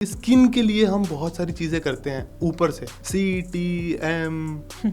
Skin के लिए हम बहुत सारी चीजें करते हैं ऊपर से, CTM,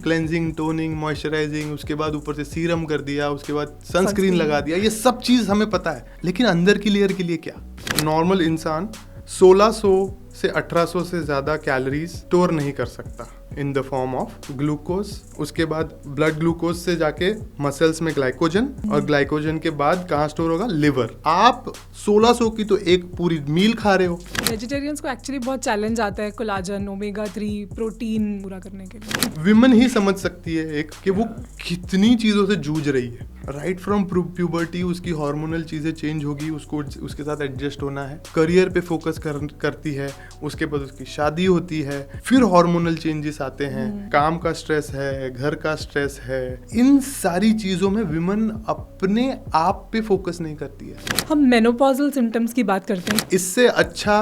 क्लेंजिंग, टोनिंग, मॉइस्चराइजिंग, उसके बाद ऊपर से सीरम कर दिया, उसके बाद सनस्क्रीन लगा दिया, ये सब चीज हमें पता है। लेकिन अंदर की लेयर के लिए क्या? नॉर्मल इंसान 1600 से 1800 से ज्यादा कैलोरीज स्टोर नहीं कर सकता in the form of glucose. उसके बाद ब्लड ग्लूकोज से जाके मसल्स में ग्लाइकोजन, और ग्लाइकोजन के बाद कहाँ स्टोर होगा? लिवर। आप 1600 की तो एक पूरी मील खा रहे हो। वेजिटेरियंस को एक्चुअली बहुत चैलेंज आता है कोलाजन, ओमेगा 3, प्रोटीन पूरा करने के लिए। विमेन ही समझ सकती है एक कि वो कितनी चीज़ों से जूझ रही है। राइट फ्रॉम प्यूबर्टी उसकी हार्मोनल चीज़ें चेंज होगी, उसको उसके साथ एडजस्ट होना है, करियर पे फोकस करती है, उसके बाद उसकी शादी होती है, फिर हार्मोनल चेंजेस आते हैं, काम का स्ट्रेस है, घर का स्ट्रेस है। इन सारी चीज़ों में विमेन अपने आप पे फोकस नहीं करती है। हम मेनोपॉजल सिम्टम्स की बात करते हैं। इससे अच्छा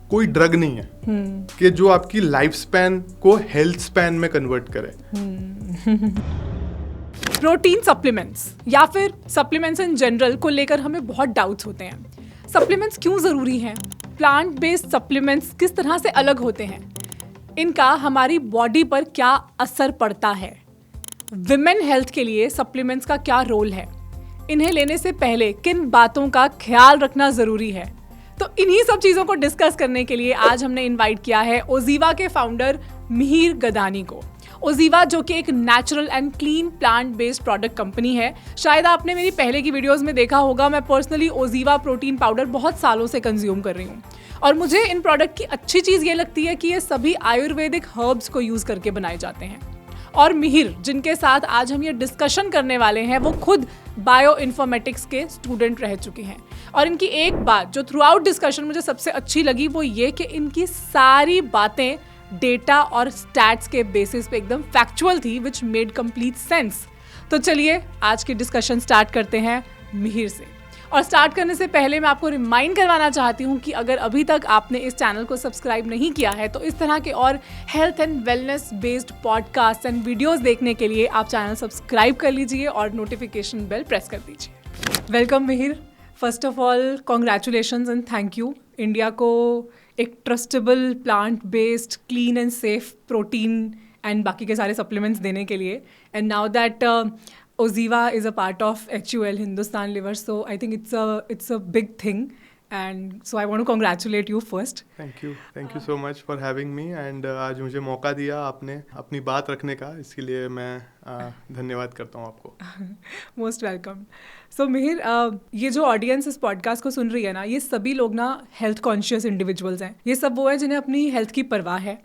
कोई ड्रग नहीं है कि जो आपकी लाइफ स्पैन को हेल्थ स्पैन में कन्वर्ट करे। प्रोटीन सप्लीमेंट्स या फिर सप्लीमेंट्स इन जनरल को लेकर हमें बहुत डाउट्स होते हैं। सप्लीमेंट्स क्यों ज़रूरी हैं? प्लांट बेस्ड सप्लीमेंट्स किस तरह से अलग होते हैं? इनका हमारी बॉडी पर क्या असर पड़ता है? विमेन हेल्थ के लिए सप्लीमेंट्स का क्या रोल है? इन्हें लेने से पहले किन बातों का ख्याल रखना ज़रूरी है? तो इन्हीं सब चीज़ों को डिस्कस करने के लिए आज हमने इनवाइट किया है ओजीवा के फाउंडर मिहिर गदानी को। ओजीवा जो कि एक natural and clean plant based product company है। शायद आपने मेरी पहले की वीडियोस में देखा होगा, मैं पर्सनली ओजीवा प्रोटीन पाउडर बहुत सालों से कंज्यूम कर रही हूँ और मुझे इन प्रोडक्ट की अच्छी चीज़ ये लगती है कि ये सभी आयुर्वेदिक हर्ब्स को यूज़ करके बनाए जाते हैं। और मिहिर जिनके साथ आज हम ये डिस्कशन करने वाले हैं वो खुद बायो इन्फॉर्मेटिक्स के स्टूडेंट रह चुके हैं। और इनकी एक बात जो थ्रू आउट डिस्कशन मुझे सबसे अच्छी लगी वो ये कि इनकी सारी बातें डेटा और स्टैट्स के बेसिस पे एकदम फैक्चुअल थी, विच मेड कंप्लीट सेंस। तो चलिए आज की डिस्कशन स्टार्ट करते हैं मिहिर से। और स्टार्ट करने से पहले मैं आपको रिमाइंड करवाना चाहती हूँ कि अगर अभी तक आपने इस चैनल को सब्सक्राइब नहीं किया है तो इस तरह के और health and wellness based podcast and videos देखने के लिए आप चैनल सब्सक्राइब कर लीजिए और नोटिफिकेशन बेल प्रेस कर दीजिए। Welcome Mihir. First of all congratulations and thank you India को एक trustable plant based clean and safe protein and बाकी के सारे सप्लीमेंट्स देने के लिए। And now that Oziva is a part of HUL, Hindustan Liver, so I think it's a big thing, and so I want to congratulate you first. Thank you so much for having me, and आज मुझे मौका दिया आपने अपनी बात रखने का, इसके लिए मैं धन्यवाद करता हूँ आपको। Most welcome. So मिहिर, ये जो ऑडियंस इस पॉडकास्ट को सुन रही है ना, ये सभी लोग ना हेल्थ कॉन्शियस इंडिविजुअल्स हैं। ये सब वो हैं जिन्हें अपनी हेल्थ की परवाह है,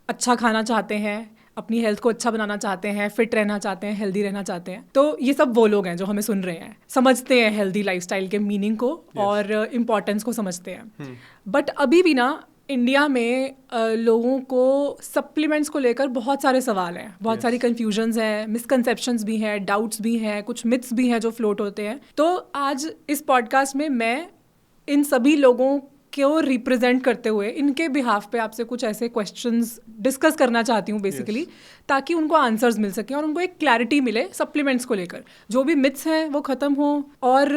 अच्छा खाना चाहते हैं, अपनी हेल्थ को अच्छा बनाना चाहते हैं, फिट रहना चाहते हैं, हेल्दी रहना चाहते हैं। तो ये सब वो लोग हैं जो हमें सुन रहे हैं, समझते हैं हेल्दी लाइफस्टाइल के मीनिंग को और इम्पोर्टेंस को समझते हैं। बट अभी भी ना इंडिया में लोगों को सप्लीमेंट्स को लेकर बहुत सारे सवाल हैं, बहुत सारी कन्फ्यूजन्स हैं, मिसकंसेप्शंस भी हैं, डाउट्स भी हैं, कुछ मिथ्स भी हैं जो फ्लोट होते हैं। तो आज इस पॉडकास्ट में मैं इन सभी लोगों को रिप्रेजेंट करते हुए इनके बिहाफ पे आपसे कुछ ऐसे क्वेश्चंस डिस्कस करना चाहती हूँ बेसिकली, ताकि उनको आंसर्स मिल सकें और उनको एक क्लैरिटी मिले सप्लीमेंट्स को लेकर। जो भी मिथ्स हैं वो खत्म हो और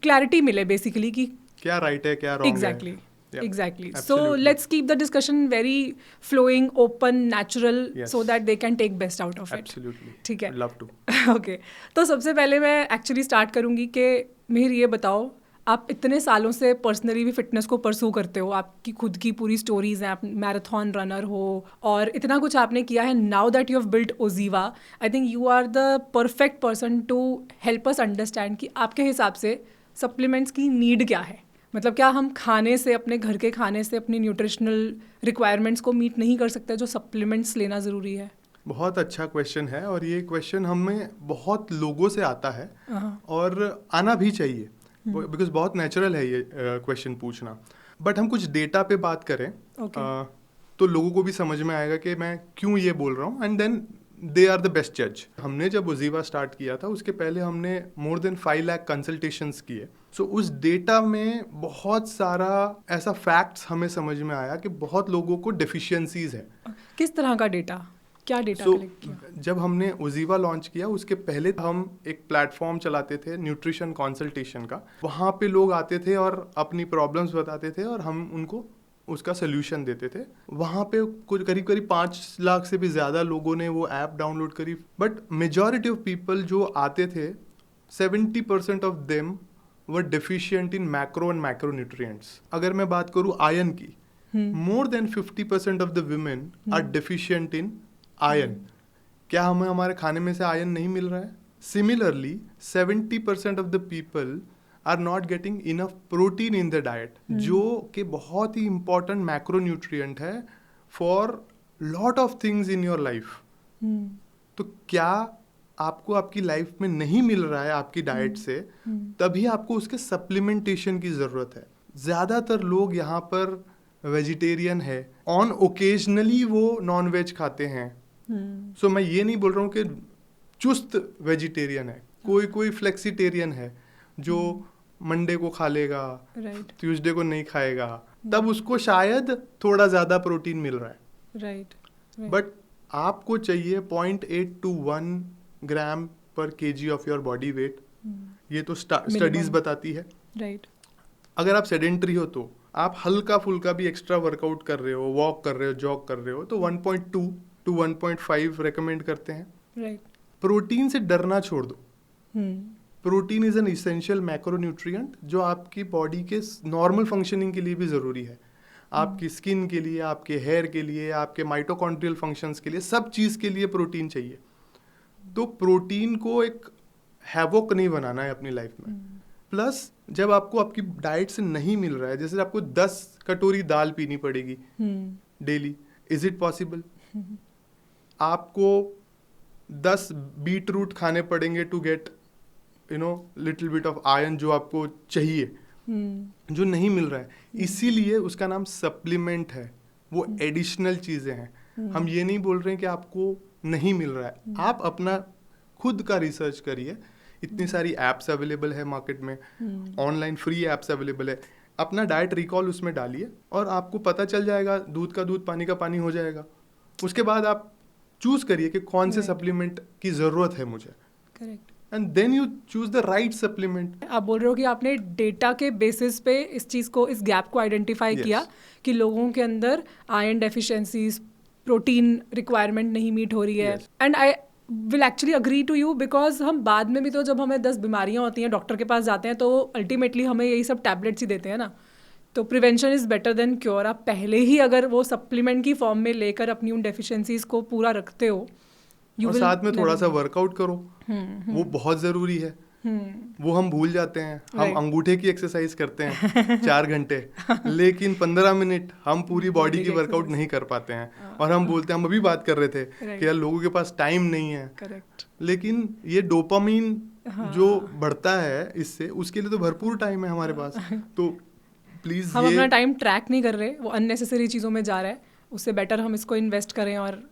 क्लैरिटी मिले बेसिकली कि क्या राइट है क्या रॉन्ग है। Exactly. So let's keep the discussion very flowing, open, natural, so that they can take best out of it. Absolutely. ठीक है? Love to. Okay. तो सबसे पहले मैं एक्चुअली स्टार्ट करूँगी कि मिहिर ये बताओ, आप इतने सालों से पर्सनली भी फिटनेस को परसू करते हो, आपकी खुद की पूरी स्टोरीज हैं, आप मैराथन रनर हो और इतना कुछ आपने किया है। Now that you have built OZiva, I think you are the perfect person to help us understand कि आपके हिसाब से सप्लीमेंट्स की नीड क्या है। मतलब क्या हम खाने से, अपने घर के खाने से अपनी न्यूट्रिशनल रिक्वायरमेंट्स को मीट नहीं कर सकते, जो सप्लीमेंट्स लेना ज़रूरी है? बहुत अच्छा क्वेश्चन है और ये क्वेश्चन हमें बहुत लोगों से आता है और आना भी चाहिए, बिकॉज बहुत नेचुरल है ये क्वेश्चन पूछना। बट हम कुछ डेटा पे बात करें तो लोगों को भी समझ में आएगा कि मैं क्यों ये बोल रहा हूँ, and then they are the best जज। हमने जब ओजीवा स्टार्ट किया था उसके पहले हमने मोर देन 5 लाख कंसल्टेशंस किए। सो उस डेटा में बहुत सारा ऐसा फैक्ट्स हमें समझ में आया कि बहुत लोगों को डेफिशिएंसीज है। किस तरह का डेटा? क्या डेटा कलेक्ट किया? जब हमने ओजीवा लॉन्च किया उसके पहले हम एक प्लेटफॉर्म चलाते थे न्यूट्रिशन कंसल्टेशन का। वहाँ पे लोग आते थे और अपनी प्रॉब्लम्स बताते थे और हम उनको उसका सोल्यूशन देते थे। वहाँ पे कुछ करीब 5 लाख से भी ज़्यादा लोगों ने वो ऐप डाउनलोड करी, बट मेजॉरिटी ऑफ पीपल जो आते थे 70% of them were deficient in macro and macronutrients. अगर मैं बात करूँ आयरन की, more than 50% of the women are deficient in iron. क्या हमें हमारे खाने में से आयरन नहीं मिल रहा है? Similarly 70% of the people are not getting enough protein in the diet, जो कि बहुत ही इंपॉर्टेंट मैक्रोन्यूट्रिएंट है for lot of things in your life. तो क्या आपको आपकी लाइफ में नहीं मिल रहा है आपकी डाइट से, तभी आपको उसके सप्लीमेंटेशन की ज़रूरत है। ज़्यादातर लोग यहाँ पर वेजिटेरियन है, ऑन ओकेजनली वो नॉन वेज खाते हैं। सो मैं ये नहीं बोल रहा हूँ कि चुस्त वेजिटेरियन है, कोई फ्लेक्सिटेरियन है जो मंडे को खा लेगा, ट्यूसडे को नहीं खाएगा, तब उसको शायद थोड़ा ज़्यादा प्रोटीन मिल रहा है। बट आपको चाहिए 0.8 to 1 ग्राम पर KG of your body weight. ये तो स्टडीज बताती है। अगर आप सेडेंटरी हो तो आप हल्का फुल्का भी एक्स्ट्रा वर्कआउट कर रहे हो, वॉक कर रहे हो, जॉग कर रहे हो, तो 1.2 to 1.5 रेकमेंड करते हैं। प्रोटीन से डरना छोड़ दो। Protein is an essential macronutrient जो आपकी बॉडी के नॉर्मल फंक्शनिंग के लिए भी ज़रूरी है। आपकी स्किन के लिए, आपके हेयर के लिए, आपके माइटोकॉन्ड्रियल फंक्शंस के लिए, सब चीज़ के लिए प्रोटीन चाहिए। तो प्रोटीन को एक हैवोक नहीं बनाना है अपनी लाइफ में। प्लस जब आपको आपकी डाइट से नहीं मिल रहा है, जैसे आपको 10 कटोरी दाल पीनी पड़ेगी डेली, इज इट पॉसिबल? आपको 10 बीट रूट खाने पड़ेंगे to get little bit of iron जो आपको चाहिए, जो नहीं मिल रहा है। इसीलिए उसका नाम सप्लीमेंट है, वो एडिशनल चीज़ें हैं। हम ये नहीं बोल रहे हैं कि आपको नहीं मिल रहा है। आप अपना खुद का रिसर्च करिए, इतनी सारी ऐप्स अवेलेबल है मार्केट में, ऑनलाइन फ्री ऐप्स अवेलेबल है। अपना डाइट रिकॉल उसमें डालिए और आपको पता चल जाएगा, दूध का दूध पानी का पानी हो जाएगा। उसके बाद आप चूज करिए कि कौन से सप्लीमेंट की ज़रूरत है मुझे, correct, and then you choose the right supplement. आप बोल रहे हो कि आपने डेटा के बेसिस पे इस चीज़ को, इस गैप को आइडेंटिफाई किया कि लोगों के अंदर आयरन डेफिशिएंसीज, प्रोटीन रिक्वायरमेंट नहीं मीट हो रही है। And I will actually agree to you, because हम बाद में भी तो जब हमें 10 बीमारियां होती हैं डॉक्टर के पास जाते हैं तो अल्टीमेटली हमें यही सब टैबलेट्स ही देते हैं ना। तो prevention is better than cure. आप पहले ही अगर वो सप्लीमेंट की फॉर्म में लेकर अपनी उन डेफिशिएंसीज को पूरा रखते हो, और साथ में थोड़ा सा वर्कआउट करो, वो बहुत ज़रूरी है। वो हम भूल जाते हैं। हम अंगूठे की एक्सरसाइज करते हैं 4 घंटे, लेकिन 15 मिनट हम पूरी बॉडी की वर्कआउट नहीं कर पाते हैं। और हम बोलते हैं, हम अभी बात कर रहे थे कि यार लोगों के पास टाइम नहीं है, लेकिन ये डोपामीन जो बढ़ता है इससे, उसके लिए तो भरपूर टाइम है हमारे पास। तो प्लीज, हम अपना टाइम ट्रैक नहीं कर रहे, वो अननेसेसरी चीज़ों में जा रहा है। उससे बेटर हम इसको इन्वेस्ट करें और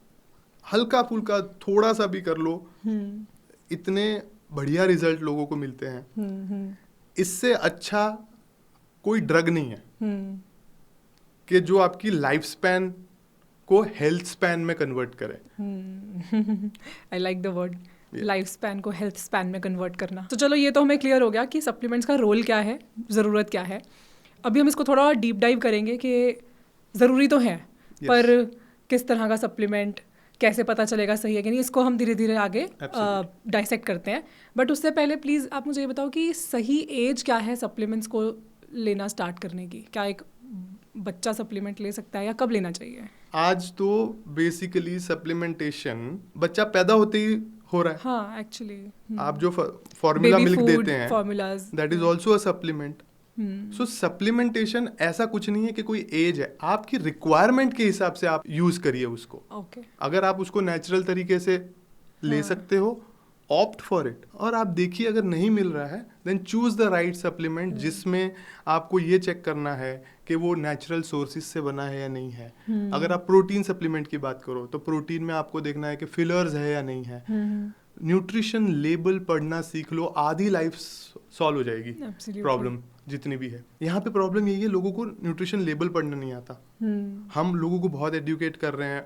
हल्का फुल्का थोड़ा सा भी कर लो, इतने बढ़िया रिजल्ट लोगों को मिलते हैं। इससे अच्छा कोई ड्रग नहीं है कि जो आपकी लाइफ स्पैन को हेल्थ स्पैन में कन्वर्ट करे। I like the word life span को हेल्थ स्पैन में कन्वर्ट करना। तो चलो, ये तो हमें क्लियर हो गया कि सप्लीमेंट्स का रोल क्या है, ज़रूरत क्या है। अभी हम इसको थोड़ा डीप डाइव करेंगे कि ज़रूरी तो है, पर किस तरह का सप्लीमेंट, कैसे पता चलेगा सही है कि नहीं, इसको हम धीरे धीरे आगे डाइसेक्ट करते हैं। बट उससे पहले प्लीज़ आप मुझे ये बताओ कि सही एज क्या है सप्लीमेंट्स को लेना स्टार्ट करने की? क्या एक बच्चा सप्लीमेंट ले सकता है या कब लेना चाहिए? आज तो बेसिकली सप्लीमेंटेशन बच्चा पैदा होते ही हो रहा है। हाँ, एक्चुअली आप जो फॉर्मूला मिल्क देते हैं, formulas, that is also a supplement. So supplementation ऐसा कुछ नहीं है कि कोई एज है, आपकी रिक्वायरमेंट के हिसाब से आप यूज करिए उसको। अगर आप उसको नेचुरल तरीके से ले सकते हो, ऑप्ट फॉर इट। और आप देखिए, अगर नहीं मिल रहा है then choose the right supplement, जिसमें आपको ये चेक करना है कि वो नेचुरल सोर्सेज से बना है या नहीं है। अगर आप प्रोटीन सप्लीमेंट की बात करो तो प्रोटीन में आपको देखना है कि फिलर्स है या नहीं है। न्यूट्रिशन लेबल पढ़ना सीख लो, आधी लाइफ सॉल्व हो जाएगी प्रॉब्लम जितनी भी है। यहाँ पे प्रॉब्लम यही है, लोगों को न्यूट्रिशन लेबल पढ़ना नहीं आता। हम लोगों को बहुत एडुकेट कर रहे हैं,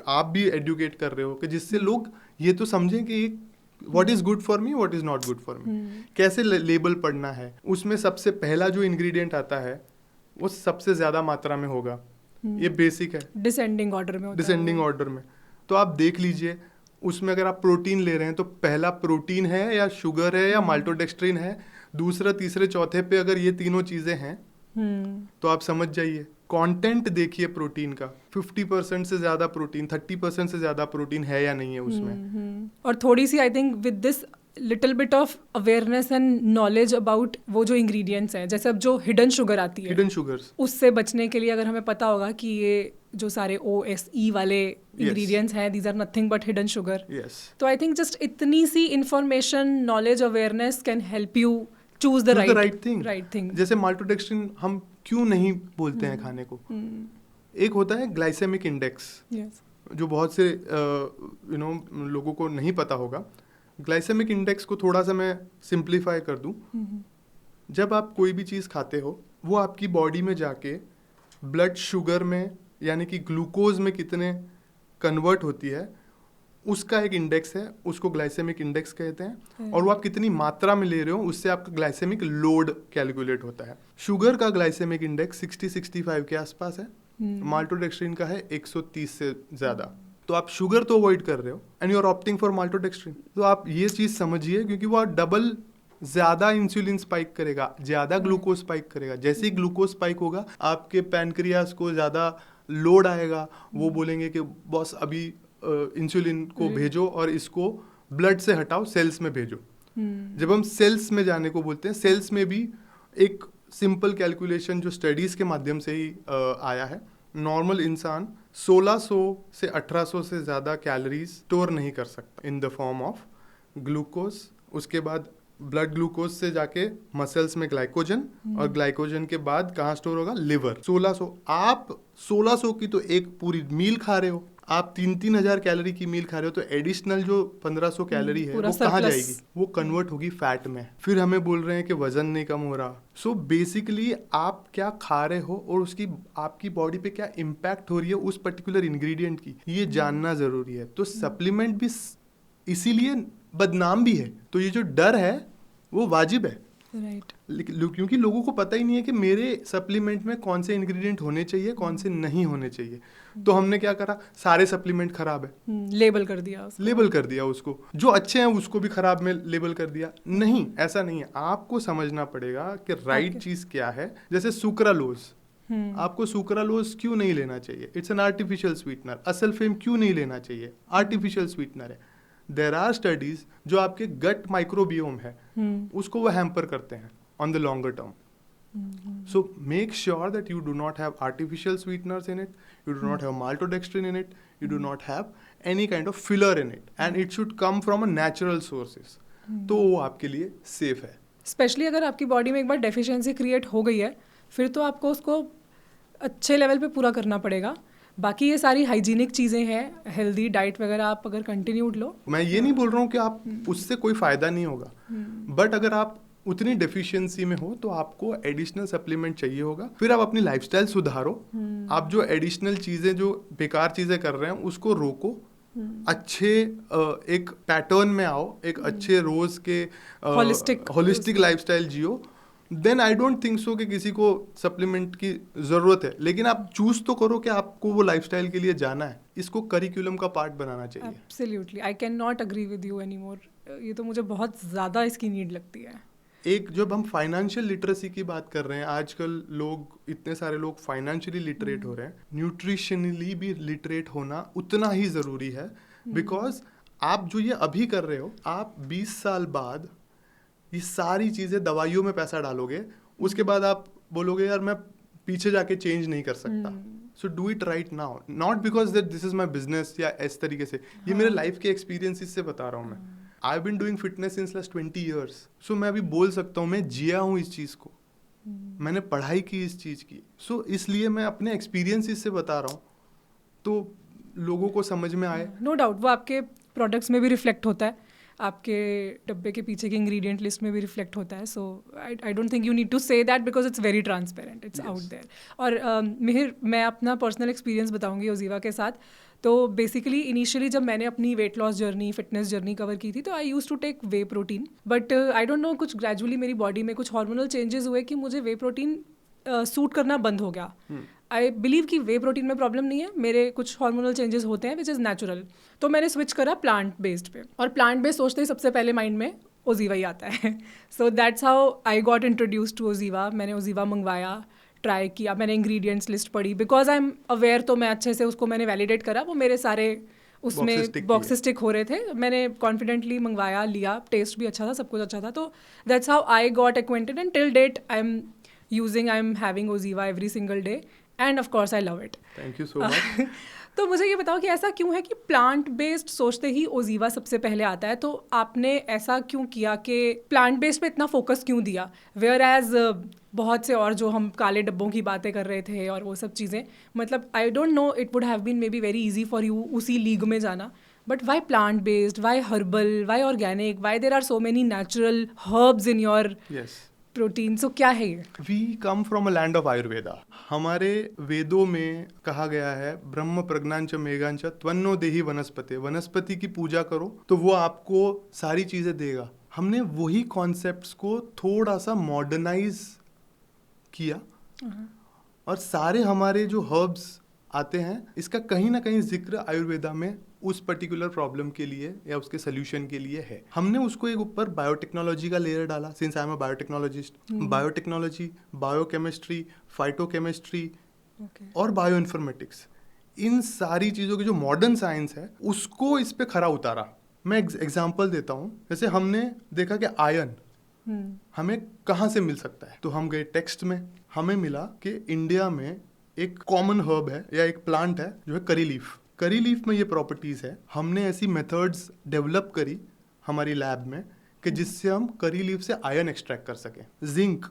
आप भी एडुकेट कर रहे हो कि जिससे लोग ये तो समझें कि what is good for me, what is not good for me. कैसे लेबल पढ़ना है, उसमें सबसे पहला जो इंग्रेडिएंट आता है वो सबसे ज्यादा मात्रा में होगा ये बेसिक है, डिसेंडिंग ऑर्डर में होता है डिसेंडिंग ऑर्डर में। तो आप देख लीजिए उसमें अगर आप प्रोटीन ले रहे हैं तो पहला प्रोटीन है या शुगर है या माल्टोडेक्स्ट्रिन है, दूसरा तीसरे चौथे पे अगर ये तीनों चीजें हैं तो आप समझ जाइए। कंटेंट देखिए प्रोटीन का, 50% से ज्यादा प्रोटीन, 30% से ज्यादा प्रोटीन है या नहीं है उसमें। और थोड़ी सी I think with this little bit of awareness and knowledge about वो जो इंग्रेडिएंट्स हैं, जैसे अब जो हिडन शुगर आती है, हिडन शुगर्स, उससे बचने के लिए अगर हमें पता होगा कि ये जो सारे OSE वाले इंग्रेडिएंट्स हैं, these are nothing but hidden sugar, तो आई थिंक जस्ट इतनी सी information, knowledge, awareness can help you choose the right thing. जैसे माल्टोडेक्स्ट्रिन हम क्यों नहीं बोलते हैं खाने को, एक होता है ग्लाइसेमिक इंडेक्स, जो बहुत से लोगों को नहीं पता होगा। ग्लाइसेमिक इंडेक्स को थोड़ा सा मैं सिंप्लीफाई कर दूं, जब आप कोई भी चीज़ खाते हो वो आपकी बॉडी में जाके ब्लड शुगर में यानी कि ग्लूकोज में कितने कन्वर्ट होती है उसका एक इंडेक्स है, उसको ग्लाइसेमिक इंडेक्स कहते हैं। और वो आप कितनी मात्रा में ले रहे हो उससे आपका ग्लाइसेमिक लोड कैलकुलेट होता है। शुगर का ग्लाइसेमिक इंडेक्स 60-65 के आसपास है, माल्टोडेक्स्ट्रिन का है 130 से ज़्यादा। तो आप शुगर तो अवॉइड कर रहे हो and you are opting for maltodextrin. तो आप ये चीज़ समझिए, क्योंकि वो डबल ज़्यादा इंसुलिन स्पाइक करेगा, ज़्यादा ग्लूकोज स्पाइक करेगा। जैसे ही ग्लूकोज स्पाइक होगा आपके पैनक्रियास को ज़्यादा लोड आएगा, वो बोलेंगे कि बॉस अभी इंसुलिन को भेजो और इसको ब्लड से हटाओ, सेल्स में भेजो। जब हम सेल्स में जाने को बोलते हैं, सेल्स में भी एक सिंपल कैलकुलेशन जो स्टडीज़ के माध्यम से ही आया है, नॉर्मल इंसान 1600 से 1800 से ज़्यादा कैलोरीज स्टोर नहीं कर सकता in the form of glucose. उसके बाद ब्लड ग्लूकोज से जाके मसल्स में ग्लाइकोजन, और ग्लाइकोजन के बाद कहाँ स्टोर होगा, लिवर। 1600, आप 1600 की तो एक पूरी मील खा रहे हो, आप 3-3 हज़ार कैलोरी की मील खा रहे हो, तो एडिशनल जो 1500 कैलोरी है वो कहाँ जाएगी, वो कन्वर्ट होगी फैट में। फिर हमें बोल रहे हैं कि वजन नहीं कम हो रहा। सो बेसिकली आप क्या खा रहे हो और उसकी आपकी बॉडी पे क्या इम्पैक्ट हो रही है उस पर्टिकुलर इंग्रेडिएंट की, ये जानना ज़रूरी है। तो सप्लीमेंट भी इसीलिए बदनाम भी है। तो ये जो डर है वो वाजिब है, राइट, क्योंकि लोगों को पता ही नहीं है कि मेरे सप्लीमेंट में कौन से इंग्रेडिएंट होने चाहिए, कौन से नहीं होने चाहिए। तो हमने क्या करा, सारे सप्लीमेंट खराब है, लेबल कर दिया उसको, जो अच्छे हैं उसको भी खराब में लेबल कर दिया। नहीं, ऐसा नहीं है। आपको समझना पड़ेगा कि राइट चीज क्या है। जैसे सुक्रालोज, आपको सुक्रालोज क्यों नहीं लेना चाहिए, इट्स एन आर्टिफिशियल स्वीटनर। असल्फेम क्यों नहीं लेना चाहिए, आर्टिफिशियल स्वीटनर है। देयर आर स्टडीज जो आपके गट माइक्रोबियोम है उसको वो हैम्पर करते हैं on the longer term. So make sure that you do not have artificial sweeteners in it, you do not have maltodextrin in it, you do not have any kind of filler in it, and it should come from a natural sources. तो वो आपके लिए safe है। Specially अगर आपकी body में एक बार deficiency create हो गई है, फिर तो आपको उसको अच्छे लेवल पे पूरा करना पड़ेगा। बाकी ये सारी हाइजीनिक चीज़ें हैं, हेल्दी डाइट वगैरह आप अगर कंटिन्यूड लो। मैं ये नहीं बोल रहा हूँ कि आप उससे कोई फ़ायदा नहीं होगा, बट अगर आप उतनी डेफिशिएंसी में हो तो आपको एडिशनल सप्लीमेंट चाहिए होगा। फिर आप अपनी लाइफस्टाइल सुधारो, आप जो एडिशनल चीज़ें, जो बेकार चीज़ें कर रहे हैं उसको रोको, अच्छे एक पैटर्न में आओ, एक अच्छे रोज के होलिस्टिक लाइफस्टाइल जियो। Then I don't think so कि किसी को सप्लीमेंट की ज़रूरत है, लेकिन आप चूज तो करो कि आपको वो लाइफस्टाइल के लिए जाना है। इसको करिकुलम का पार्ट बनाना चाहिए। Absolutely, I can not agree with you anymore. ये तो मुझे बहुत ज़्यादा इसकी नीड लगती है। एक जब हम फाइनेंशियल लिटरेसी की बात कर रहे हैं, आजकल लोग, इतने सारे लोग फाइनेंशियली लिटरेट हो रहे हैं, न्यूट्रिशनली भी लिटरेट होना उतना ही ज़रूरी है। बिकॉज आप जो ये अभी कर रहे हो, आप 20 साल बाद ये सारी चीज़ें दवाइयों में पैसा डालोगे, उसके बाद आप बोलोगे यार मैं पीछे जाके चेंज नहीं कर सकता। So do it right now, not because that this is my business या इस तरीके से। ये मेरे लाइफ के एक्सपीरियंसेस से बता रहा हूँ मैं। I been doing fitness since last 20 years। So मैं अभी बोल सकता हूँ मैं जिया हूँ इस चीज़ को, मैंने पढ़ाई की इस चीज़ की। सो इसलिए मैं अपने एक्सपीरियंसेस से बता रहा हूँ, तो लोगों को समझ में आए। नो डाउट वो आपके प्रोडक्ट्स में भी रिफ्लेक्ट होता है, आपके डब्बे के पीछे की इंग्रेडिएंट लिस्ट में भी रिफ्लेक्ट होता है। So I don't think you need to say that because it's very transparent, it's out there. और मिहिर, मैं अपना पर्सनल एक्सपीरियंस बताऊंगी ओजीवा के साथ। तो बेसिकली इनिशियली जब मैंने अपनी weight loss journey, fitness journey cover की थी, तो I used to take whey protein, but I don't know, कुछ ग्रेजुअली मेरी बॉडी में कुछ हार्मोनल चेंजेस हुए कि मुझे वे प्रोटीन सूट करना बंद हो गया। आई बिलीव कि वे प्रोटीन में प्रॉब्लम नहीं है, मेरे कुछ हार्मोनल चेंजेस होते हैं विच इज़ नेचुरल, तो मैंने स्विच करा प्लांट बेस्ड पे। और प्लांट बेस्ड सोचते ही सबसे पहले माइंड में ओजीवा ही आता है। So that's how I got introduce to OZiva. मैंने ओजीवा मंगवाया, ट्राई किया, मैंने इंग्रेडिएंट्स लिस्ट पढ़ी, बिकॉज आई एम अवेयर, तो मैं अच्छे से उसको मैंने वैलिडेट करा, वो मेरे सारे उसमें बॉक्सेस टिक हो रहे थे, मैंने कॉन्फिडेंटली मंगवाया, लिया, टेस्ट भी अच्छा था, सब कुछ अच्छा था। तो that's how I got acquainted and till date I am having OZiva every single day and of course I love it. Thank you so much. तो मुझे ये बताओ कि ऐसा क्यों है कि प्लांट बेस्ड सोचते ही ओजीवा सबसे पहले आता है? तो आपने ऐसा क्यों किया कि प्लांट बेस्ड पे इतना फोकस क्यों दिया, वेयर एज बहुत से और जो हम काले डब्बों की बातें कर रहे थे और वो सब चीज़ें, मतलब I don't know, it would have been maybe very easy for you उसी लीग में जाना, but why plant based, why herbal, why organic, why there are so many natural herbs in your protein? So क्या है ये? We come from a land of Ayurveda. हमारे वेदों में कहा गया है ब्रह्म प्रज्ञांच मेघांच त्वन्नो देहि वनस्पति, वनस्पति की पूजा करो तो वो आपको सारी चीजें देगा। हमने वही कॉन्सेप्ट्स को थोड़ा सा मॉडर्नाइज किया और सारे हमारे जो हर्ब्स आते हैं इसका कहीं ना कहीं जिक्र आयुर्वेदा में उस पर्टिकुलर प्रॉब्लम के लिए या उसके सोल्यूशन के लिए है। हमने उसको एक ऊपर बायोटेक्नोलॉजी का लेयर डाला, since I am a biotechnologist. Biotechnology, biochemistry, phytochemistry और बायोइन्फॉर्मेटिक्स, इन सारी चीज़ों की जो मॉडर्न साइंस है उसको इस पे खरा उतारा। मैं एग्जांपल देता हूँ, जैसे हमने देखा कि आयरन हमें कहाँ से मिल सकता है, तो हम गए टेक्स्ट में, हमें मिला कि इंडिया में एक कॉमन हर्ब है या एक प्लांट है जो है करी लीफ। करी लीफ में ये प्रॉपर्टीज है। हमने ऐसी मेथड्स डेवलप करी हमारी लैब में कि जिससे हम करी लीफ से आयरन एक्सट्रैक्ट कर सकें। जिंक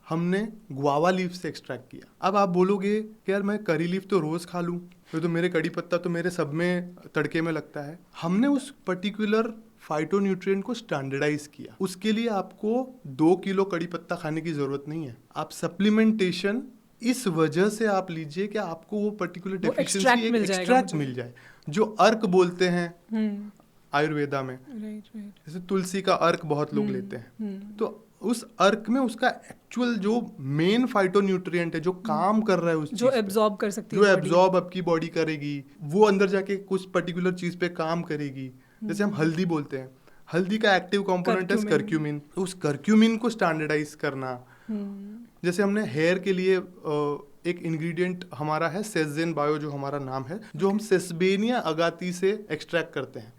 हमने गुआवा लीफ से एक्सट्रैक्ट किया। अब आप बोलोगे कि यार मैं करी लीफ तो रोज खा लूं, तो मेरे कड़ी पत्ता तो मेरे सब में तड़के में लगता है। हमने उस पर्टिकुलर फाइटोन्यूट्रिएंट को स्टैंडर्डाइज किया। उसके लिए आपको 2 किलो कड़ी पत्ता खाने की जरूरत नहीं है। आप सप्लीमेंटेशन इस वजह से आप लीजिए कि आपको वो पर्टिकुलर डेफिशिएंसी एक्सट्रैक्ट मिल जाए, जो अर्क बोलते हैं आयुर्वेदा में। जैसे तुलसी का अर्क बहुत लोग लेते हैं, तो उस अर्क में उसका एक्चुअल जो मेन फाइटोन्यूट्रिएंट है जो काम कर रहा है, उस जो एब्जॉर्ब कर सकती है, जो एब्जॉर्ब आपकी बॉडी करेगी, वो अंदर जाके कुछ पर्टिकुलर चीज पे काम करेगी। जैसे हम हल्दी बोलते हैं, हल्दी का एक्टिव कंपोनेंट है करक्यूमिन, तो उस करक्यूमिन को स्टैंडर्डाइज करना। जैसे हमने हेयर के लिए एक इंग्रेडिएंट हमारा है सेजेन बायो, जो हमारा नाम है, जो हम सेसबेनिया अगाती से एक्सट्रैक्ट करते हैं।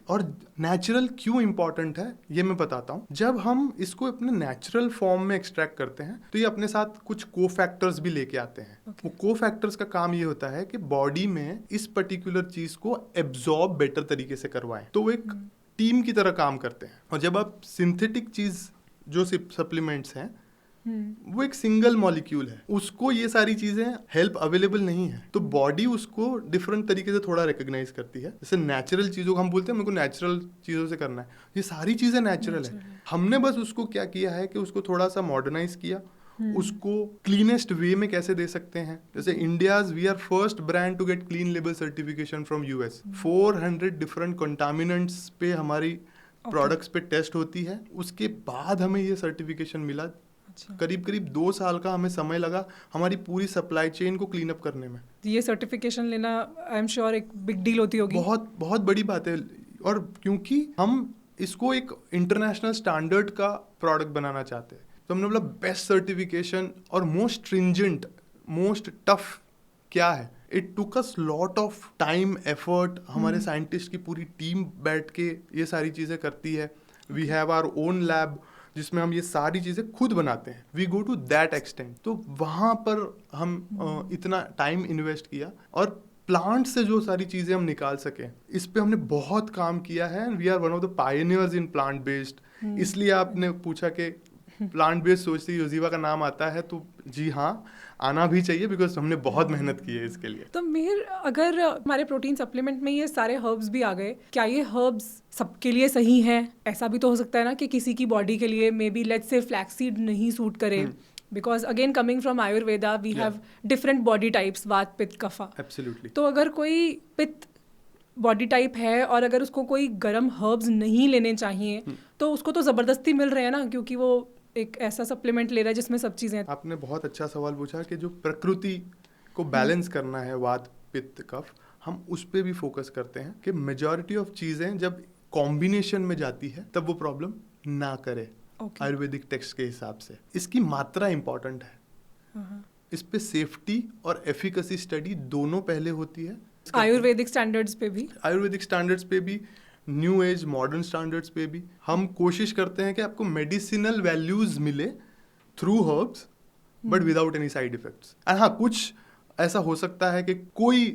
और नेचुरल क्यों इंपॉर्टेंट है ये मैं बताता हूँ। जब हम इसको अपने नेचुरल फॉर्म में एक्सट्रैक्ट करते हैं तो ये अपने साथ कुछ को-फैक्टर्स भी लेके आते हैं। वो को-फैक्टर्स का काम ये होता है कि बॉडी में इस पर्टिकुलर चीज को एब्जॉर्ब बेटर तरीके से करवाएं, तो वो एक टीम की तरह काम करते हैं। और जब आप सिंथेटिक चीज जो सप्लीमेंट्स हैं वो एक सिंगल मॉलिक्यूल है, उसको ये सारी चीजें हेल्प अवेलेबल नहीं है, तो बॉडी उसको डिफरेंट तरीके से थोड़ा रिकॉग्नाइज करती है। जैसे नेचुरल चीजों को हम बोलते हैं मेरे को नेचुरल चीजों से करना है, ये सारी चीजें नेचुरल है। हमने बस उसको क्या किया है कि उसको थोड़ा सा मॉडर्नाइज किया, उसको क्लीनेस्ट वे में कैसे दे सकते हैं। जैसे India's we are first brand to get clean label certification from US. 400 different contaminants पे हमारी प्रोडक्ट्स पे टेस्ट होती है, उसके बाद हमें ये सर्टिफिकेशन मिला। करीब 2 साल का हमें समय लगा हमारी पूरी सप्लाई चेन को क्लीन अप करने में। ये सर्टिफिकेशन लेना आई एम श्योर एक बिग डील होती होगी। बहुत बहुत बड़ी बात है, और क्योंकि हम इसको एक इंटरनेशनल स्टैंडर्ड का प्रोडक्ट बनाना चाहते हैं, तो हमने बोला बेस्ट सर्टिफिकेशन और मोस्ट स्ट्रिंजेंट, मोस्ट टफ क्या है। It took us lot of time, effort. हमारे साइंटिस्ट की पूरी टीम बैठ के ये सारी चीज़ें करती है। We have our own lab जिसमें हम ये सारी चीज़ें खुद बनाते हैं। We go to that extent. तो वहाँ पर हम इतना टाइम इन्वेस्ट किया और प्लांट से जो सारी चीज़ें हम निकाल सकें, इस पे हमने बहुत काम किया है। We are one of the pioneers in plant based. इसलिए आपने पूछा कि प्लांट बेस्ड सोचते ही ओजीवा का नाम आता है, तो जी हाँ, आना भी चाहिए, बिकॉज हमने बहुत मेहनत की है इसके लिए। तो मिहिर, अगर हमारे प्रोटीन सप्लीमेंट में ये सारे हर्ब्स भी आ गए, क्या ये हर्ब्स सबके लिए सही हैं? ऐसा भी तो हो सकता है ना कि किसी की बॉडी के लिए maybe let's say flaxseed नहीं सूट करे, because again coming from Ayurveda we have different body types, Vata, Pitta, कफा। Absolutely. तो अगर कोई पित्त बॉडी टाइप है और अगर उसको कोई गर्म हर्ब्स नहीं लेने चाहिए, तो उसको तो ज़बरदस्ती मिल रहे हैं ना, क्योंकि वो एक ऐसा सप्लीमेंट ले रहा है जिसमें सब चीज़ें। आपने बहुत अच्छा सवाल पूछा कि जो प्रकृति को बैलेंस करना है, वात पित्त कफ, हम उस पर भी फोकस करते हैं कि मेजॉरिटी ऑफ चीज़ें जब कॉम्बिनेशन में जाती है तब वो प्रॉब्लम ना करे। आयुर्वेदिक टेक्स्ट के हिसाब से इसकी मात्रा इंपॉर्टेंट है। इस पे सेफ्टी और एफिकेसी स्टडी दोनों पहले होती है। आयुर्वेदिक स्टैंडर्ड्स पे भी, न्यू एज मॉडर्न स्टैंडर्ड्स पे भी हम कोशिश करते हैं कि आपको मेडिसिनल वैल्यूज मिले through herbs but without any side effects. And हाँ, कुछ ऐसा हो सकता है कि कोई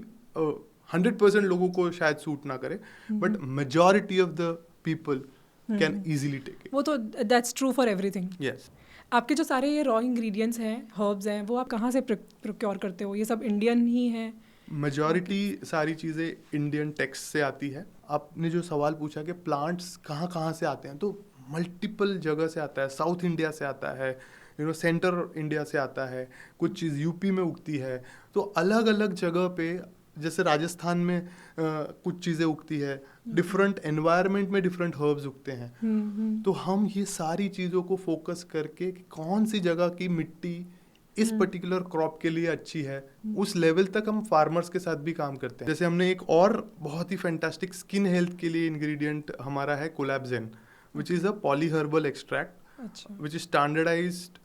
100% लोगों को शायद सूट ना करे, but majority of the people can easily take it. वो तो that's true for everything. Yes. आपके जो सारे ये रॉ इंग्रेडिएंट्स हैं, हर्ब्स हैं, वो आप कहाँ से प्रोक्योर करते हो? ये सब इंडियन ही हैं? मेजॉरिटी सारी चीज़ें इंडियन टेक्स्ट से आती है। आपने जो सवाल पूछा कि प्लांट्स कहाँ कहाँ से आते हैं, तो मल्टीपल जगह से आता है। साउथ इंडिया से आता है, सेंटर इंडिया से आता है, कुछ चीज़ यूपी में उगती है। तो अलग अलग जगह पे, जैसे राजस्थान में कुछ चीज़ें उगती है, डिफरेंट एनवायरनमेंट में डिफरेंट हर्ब्स उगते हैं। तो हम ये सारी चीज़ों को फोकस करके कि कौन सी जगह की मिट्टी इस पर्टिकुलर क्रॉप के लिए अच्छी है, उस लेवल तक हम फार्मर्स के साथ भी काम करते हैं। जैसे हमने एक और बहुत ही फैंटास्टिक स्किन हेल्थ के लिए इंग्रेडिएंट हमारा है कोलैब्जेन, which is a polyherbal extract which is standardised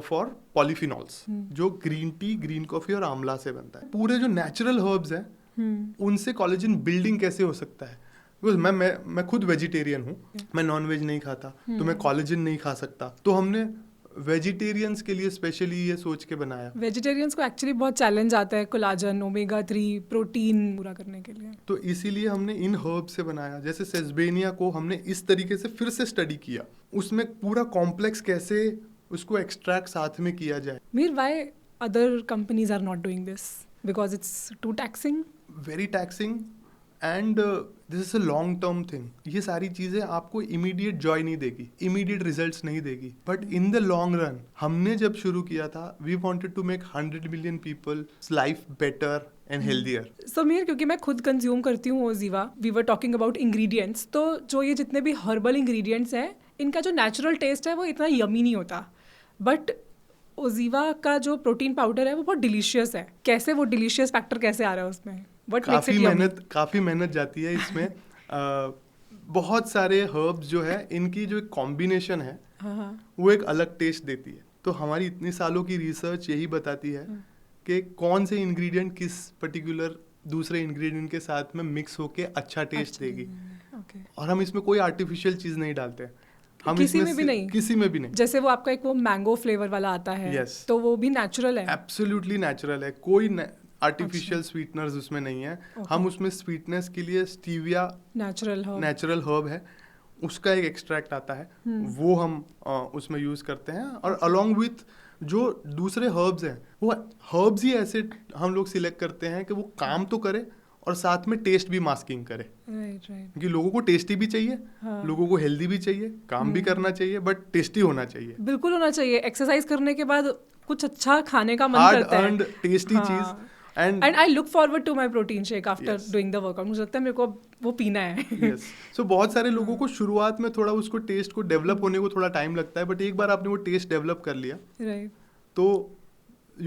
for polyphenols, जो ग्रीन टी, ग्रीन कॉफी और आंवला से बनता है। पूरे जो नेचुरल हर्ब्स हैं उनसे कोलेजन बिल्डिंग कैसे हो सकता है? बिकॉज मैं खुद वेजिटेरियन हूँ, मैं नॉन वेज नहीं खाता, तो मैं कोलेजन नहीं खा सकता। तो हमने वेजिटेरियंस के लिए स्पेशली ये सोच के बनाया। वेजिटेरियंस को एक्चुअली बहुत चैलेंज आता है कोलाजन, ओमेगा 3 प्रोटीन पूरा करने के लिए, तो इसीलिए हमने इन हर्ब से बनाया। जैसे सेसबेनिया को हमने इस तरीके से फिर से स्टडी किया, उसमें पूरा कॉम्प्लेक्स कैसे उसको एक्सट्रैक्ट साथ में किया जाए। मीर, why other companies are not doing this? Because it's too taxing, very taxing, and this is a long term thing. ये सारी चीज़ें आपको इमीडिएट जॉय नहीं देगी, इमीडिएट रिजल्ट्स नहीं देगी, but in the long run, हमने जब शुरू किया था, we wanted to make 100 million peoples life better and healthier. So Mihir, क्योंकि मैं खुद कंज्यूम करती हूँ OZiva, we were talking about ingredients, तो जो ये जितने भी हर्बल इंग्रेडिएंट्स हैं, इनका जो नेचुरल टेस्ट है वो इतना यमी नहीं होता, बट ओजीवा का जो प्रोटीन पाउडर है वो बहुत डिलीशियस है। कैसे वो डिलीशियस फैक्टर कैसे आ रहा है उसमें? काफ़ी मेहनत जाती है इसमें। बहुत सारे हर्ब्स जो है, इनकी जो एक कॉम्बिनेशन है वो एक अलग टेस्ट देती है। तो हमारी इतनी सालों की रिसर्च यही बताती है कि कौन से इंग्रेडिएंट किस पर्टिकुलर दूसरे इंग्रेडिएंट के साथ में मिक्स होके अच्छा टेस्ट देगी। और हम इसमें कोई आर्टिफिशियल चीज़ नहीं डालते, हम किसी में भी नहीं। जैसे वो आपका एक वो मैंगो फ्लेवर वाला आता है, yes. तो वो भी नेचुरल है, एब्सोल्युटली नेचुरल है, कोई आर्टिफिशियल स्वीटनर्स उसमें नहीं है। हम उसमें स्वीटनेस के लिए स्टीविया नेचुरल हर्ब है, उसका एक एक्सट्रैक्ट आता है, वो हम उसमें यूज करते हैं। और अलॉन्ग विथ जो दूसरे हर्ब्स हैं, वो हर्ब्स ही ऐसे हम लोग सिलेक्ट करते हैं कि वो काम तो करे और साथ में टेस्ट भी मास्किंग करे। क्योंकि लोगों को टेस्टी भी चाहिए, लोगों को हेल्दी भी चाहिए, काम भी करना चाहिए, बट टेस्टी होना चाहिए। बिल्कुल होना चाहिए। एक्सरसाइज करने के बाद कुछ अच्छा खाने का मन करता है, हार्ड अर्न्ड टेस्टी चीज। And I look forward to my protein shake after doing the workout. मुझे लगता है मेरे को वो पीना है। So बहुत सारे लोगों को शुरुआत में थोड़ा उसको टेस्ट को डेवलप होने को थोड़ा टाइम लगता है, बट एक बार आपने वो टेस्ट डेवलप कर लिया, तो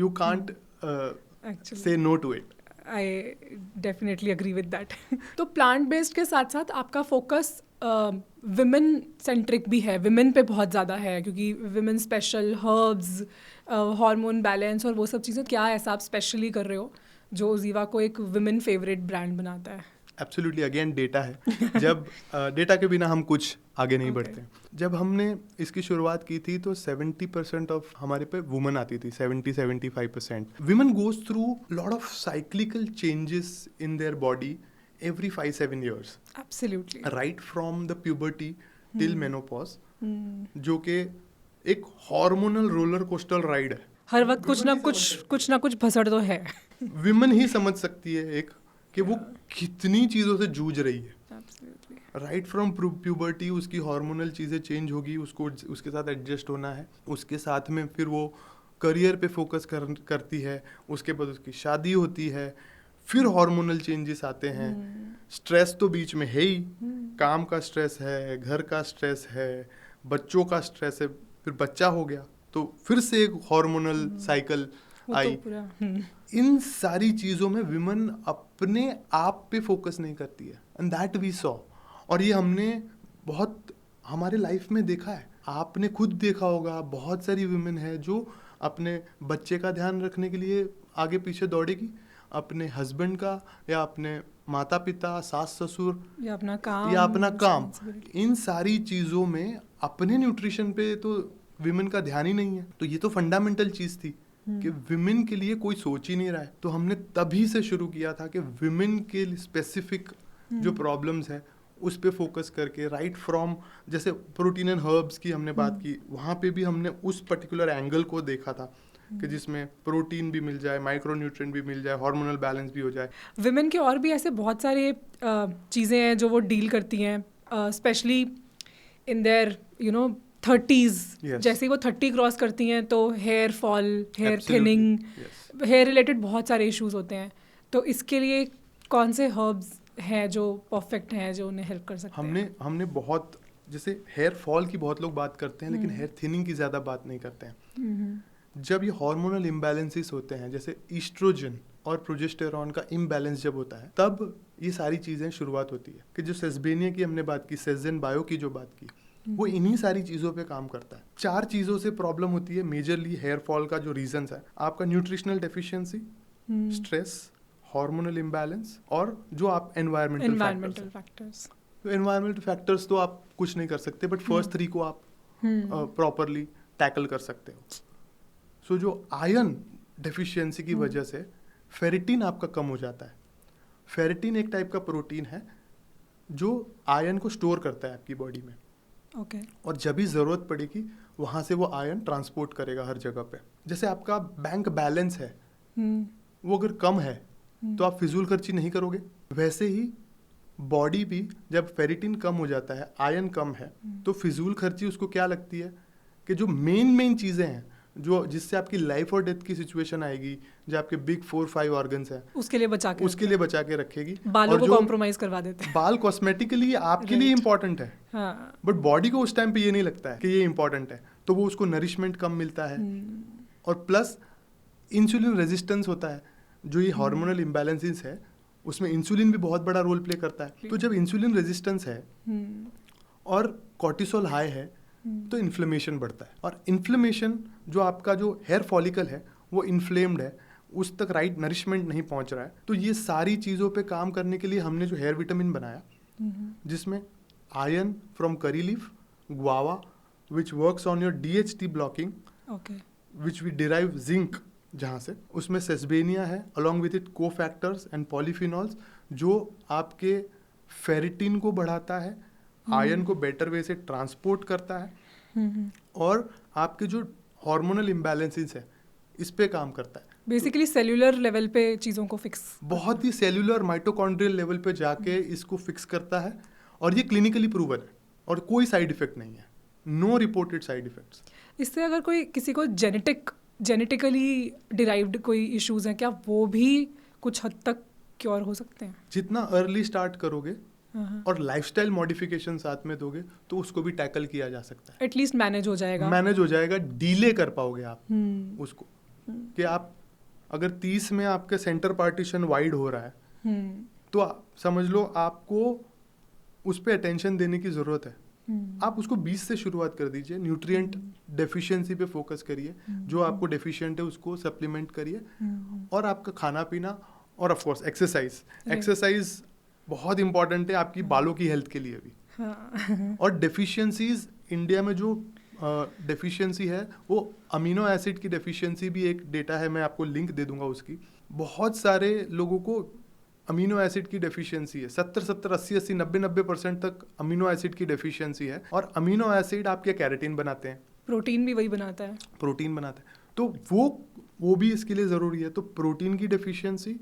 you can't say no to it. I definitely agree with that. तो प्लांट बेस्ड के साथ साथ आपका फोकस विमेन सेंट्रिक भी है, विमेन पे बहुत ज़्यादा है, क्योंकि women special herbs, hormone balance और वो सब चीज़ें। क्या ऐसा आप स्पेशली कर रहे हो जो ओजीवा को एक विमेन फेवरेट ब्रांड बनाता है? एब्सोल्युटली, अगेन डेटा है। जब डेटा के बिना हम कुछ आगे नहीं बढ़ते। जब हमने इसकी शुरुआत की थी तो 70% ऑफ हमारे पे वुमेन आती थी, 70-75%। Women goes through lot of cyclical changes in their body every 5-7 years. Absolutely. Right from the puberty till menopause, जो कि एक हार्मोनल रोलर कोस्टर राइड है। हर वक्त कुछ ना कुछ भसड़ तो है। विमेन ही समझ सकती है एक कि वो कितनी चीज़ों से जूझ रही है। राइट फ्रॉम प्यूबर्टी उसकी हार्मोनल चीज़ें चेंज होगी, उसको उसके साथ एडजस्ट होना है। उसके साथ में फिर वो करियर पे फोकस करती है, उसके बाद उसकी शादी होती है, फिर हार्मोनल चेंजेस आते हैं। स्ट्रेस तो बीच में है ही, काम का स्ट्रेस है, घर का स्ट्रेस है, बच्चों का स्ट्रेस है, फिर बच्चा हो गया, तो फिर से एक हार्मोनल साइकिल आई। इन सारी चीज़ों में विमेन अपने आप पे फोकस नहीं करती है, एंड दैट वी सॉ। और ये हमने बहुत हमारे लाइफ में देखा है, आपने खुद देखा होगा, बहुत सारी विमेन है जो अपने बच्चे का ध्यान रखने के लिए आगे पीछे दौड़ेगी, अपने हस्बैंड का या अपने माता पिता, सास ससुर या अपना काम, इन सारी चीज़ों में अपने न्यूट्रिशन पे तो विमेन का ध्यान ही नहीं है। तो ये तो फंडामेंटल चीज़ थी कि विमेन के लिए कोई सोच ही नहीं रहा है। तो हमने तभी से शुरू किया था कि विमेन के स्पेसिफिक जो प्रॉब्लम्स है उस पे फोकस करके, राइट फ्रॉम जैसे प्रोटीन एंड हर्ब्स की हमने बात की, वहाँ पे भी हमने उस पर्टिकुलर एंगल को देखा था कि जिसमें प्रोटीन भी मिल जाए, माइक्रोन्यूट्रिएंट भी मिल जाए, हार्मोनल बैलेंस भी हो जाए। विमेन के और भी ऐसे बहुत सारे चीज़ें हैं जो वो डील करती हैं, स्पेशली इन देयर 30s। जैसे ही वो 30 क्रॉस करती हैं तो hair fall, hair thinning, hair related बहुत सारे इश्यूज होते हैं। तो इसके लिए कौन से हर्ब्स हैं जो परफेक्ट हैं, जो उन्हें हेल्प कर सकते हैं? हमने बहुत, जैसे हेयर फॉल की बहुत लोग बात करते हैं, लेकिन हेयर थिनिंग की ज़्यादा बात नहीं करते हैं। जब ये हार्मोनल इम्बैलेंसेस होते हैं, जैसे ईस्ट्रोजन और प्रोजेस्टेरॉन का इम्बैलेंस जब होता है, तब ये सारी चीज़ें शुरुआत होती है। कि जो सेस्बेनिया की हमने बात की, सेजन बायो की जो बात की, वो इन्हीं सारी चीज़ों पे काम करता है। 4 चीज़ों से प्रॉब्लम होती है मेजरली हेयर फॉल का। जो रीजंस है आपका nutritional deficiency, stress, hormonal imbalance और जो आप एनवायरमेंटल फैक्टर्स। तो एनवायरमेंटल फैक्टर्स तो आप कुछ नहीं कर सकते, बट फर्स्ट 3 को आप प्रॉपरली टैकल कर सकते हो। सो जो आयरन डेफिशिएंसी की वजह से फेरिटिन आपका कम हो जाता है। फेरिटिन एक टाइप का प्रोटीन है जो आयरन को स्टोर करता है आपकी बॉडी में। और जब भी ज़रूरत पड़ेगी वहाँ से वो आयरन ट्रांसपोर्ट करेगा हर जगह पे। जैसे आपका बैंक बैलेंस है, वो अगर कम है तो आप फिजूल खर्ची नहीं करोगे, वैसे ही बॉडी भी जब फेरिटिन कम हो जाता है, आयरन कम है, तो फिजूल खर्ची उसको क्या लगती है कि जो मेन चीज़ें हैं जो जिससे आपकी लाइफ और डेथ की सिचुएशन आएगी, जो आपके बिग 4-5 ऑर्गन्स हैं, उसके लिए बचा के रखेगी। बालों को कॉम्प्रोमाइज करवा देते हैं। बाल कॉस्मेटिकली आपके लिए इम्पोर्टेंट है, बट बॉडी को उस टाइम पे ये नहीं लगता है कि ये इम्पोर्टेंट है, तो वो उसको नरिशमेंट कम मिलता है। और प्लस इंसुलिन रेजिस्टेंस होता है। जो ये हार्मोनल इम्बैलेंसेस है उसमें इंसुलिन भी बहुत बड़ा रोल प्ले करता है। तो जब इंसुलिन रेजिस्टेंस है और कॉर्टिसोल हाई है तो इन्फ्लेमेशन बढ़ता है, और इन्फ्लेमेशन जो आपका जो हेयर फॉलिकल है वो इन्फ्लेम्ड है, उस तक राइट नरिशमेंट नहीं पहुंच रहा है। तो ये सारी चीज़ों पे काम करने के लिए हमने जो हेयर विटामिन बनाया, जिसमें iron from curry leaf, guava which works on your DHT blocking, which we derive zinc जहाँ से, उसमें सेस्बेनिया है along with it cofactors and polyphenols जो आपके फेरिटिन को बढ़ाता है, आयरन को बेटर वे से ट्रांसपोर्ट करता है, और आपके जो हार्मोनल इम्बैलेंसेस है इस पे काम करता है। बेसिकली सेल्यूलर लेवल पे चीज़ों को फिक्स, बहुत ही सेल्यूलर माइटोकॉन्ड्रियल लेवल पे जाके इसको फिक्स करता है, और ये क्लिनिकली प्रूवन है और कोई साइड इफेक्ट नहीं है, नो रिपोर्टेड साइड इफेक्ट्स। इससे अगर कोई किसी को जेनेटिकली डिराइव्ड कोई इश्यूज हैं, क्या वो भी कुछ हद तक क्योर हो सकते हैं? जितना अर्ली स्टार्ट करोगे और लाइफस्टाइल मॉडिफिकेशन साथ में दोगे तो उसको भी टैकल किया जा सकता है। एटलीस्ट मैनेज हो जाएगा, डीले कर पाओगे आप उसको। कि आप अगर 30 में आपके सेंटर पार्टीशन वाइड हो रहा है तो समझ लो आपको उस पर अटेंशन देने की ज़रूरत है। आप उसको 20 से शुरुआत कर दीजिए, न्यूट्रिएंट डेफिशिएंसी पे फोकस करिए, जो आपको डेफिशिएंट है उसको सप्लीमेंट करिए, और आपका खाना पीना, और ऑफ कोर्स एक्सरसाइज बहुत इंपॉर्टेंट है आपकी बालों की हेल्थ के लिए भी। और डेफिशिएंसीज इंडिया में जो डेफिशिएंसी है वो अमीनो एसिड की डेफिशिएंसी भी एक डेटा है, मैं आपको लिंक दे दूंगा उसकी। बहुत सारे लोगों को अमीनो एसिड की डेफिशिएंसी है, 70, 80, 90% तक अमीनो एसिड की डेफिशिएंसी है। और अमीनो एसिड आपके कैरेटिन बनाते हैं, प्रोटीन भी वही बनाता है, तो वो भी इसके लिए ज़रूरी है। तो प्रोटीन की डेफिशिएंसी,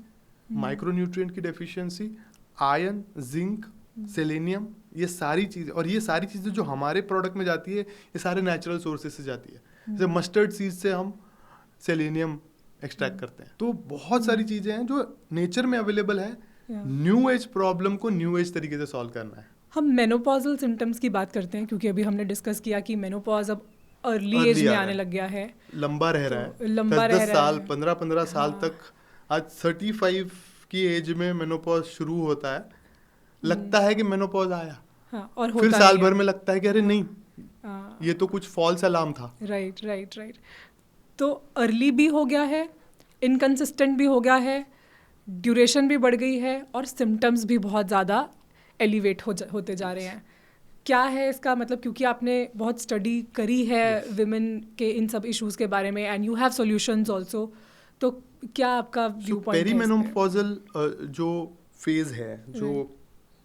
माइक्रोन्यूट्रिएंट की डेफिशिएंसी, आयरन, जिंक, सेलेनियम, ये सारी चीज़ें, और ये सारी चीज़ें जो हमारे प्रोडक्ट में जाती है ये सारे नेचुरल सोर्सेज से जाती है। जैसे मस्टर्ड सीड से हम सेलेनियम एक्सट्रैक्ट करते हैं। तो बहुत सारी चीज़ें हैं जो नेचर में अवेलेबल है। न्यू एज प्रॉब्लम को न्यू एज तरीके से सॉल्व करना है। हम मेनोपॉजल सिम्टम्स की बात करते हैं, क्योंकि अभी हमने डिस्कस किया कि मेनोपॉज अब अर्ली Early एज में आ रहा आने है। लग गया है। लंबा रह रहा तो है, लंबा रह 10 रहा साल है। 15 साल हाँ। तक। आज 35 की एज में मेनोपॉज शुरू होता है, लगता है कि मेनोपॉज आया, हाँ, और फिर होता साल नहीं भर है। में लगता है कि अरे नहीं, हाँ, ये तो कुछ फॉल्स अलार्म था। Right right right. तो अर्ली भी हो गया है, इनकंसिस्टेंट भी हो गया है, ड्यूरेशन भी बढ़ गई है, और सिम्टम्स भी बहुत ज़्यादा एलिवेट होते जा रहे हैं। क्या है इसका मतलब? क्योंकि आपने बहुत स्टडी करी है विमेन के इन सब इश्यूज के बारे में, and you have solutions also, तो क्या आपका व्यू पॉइंट है इस पे? पेरीमेनोपॉजल जो फेज है, जो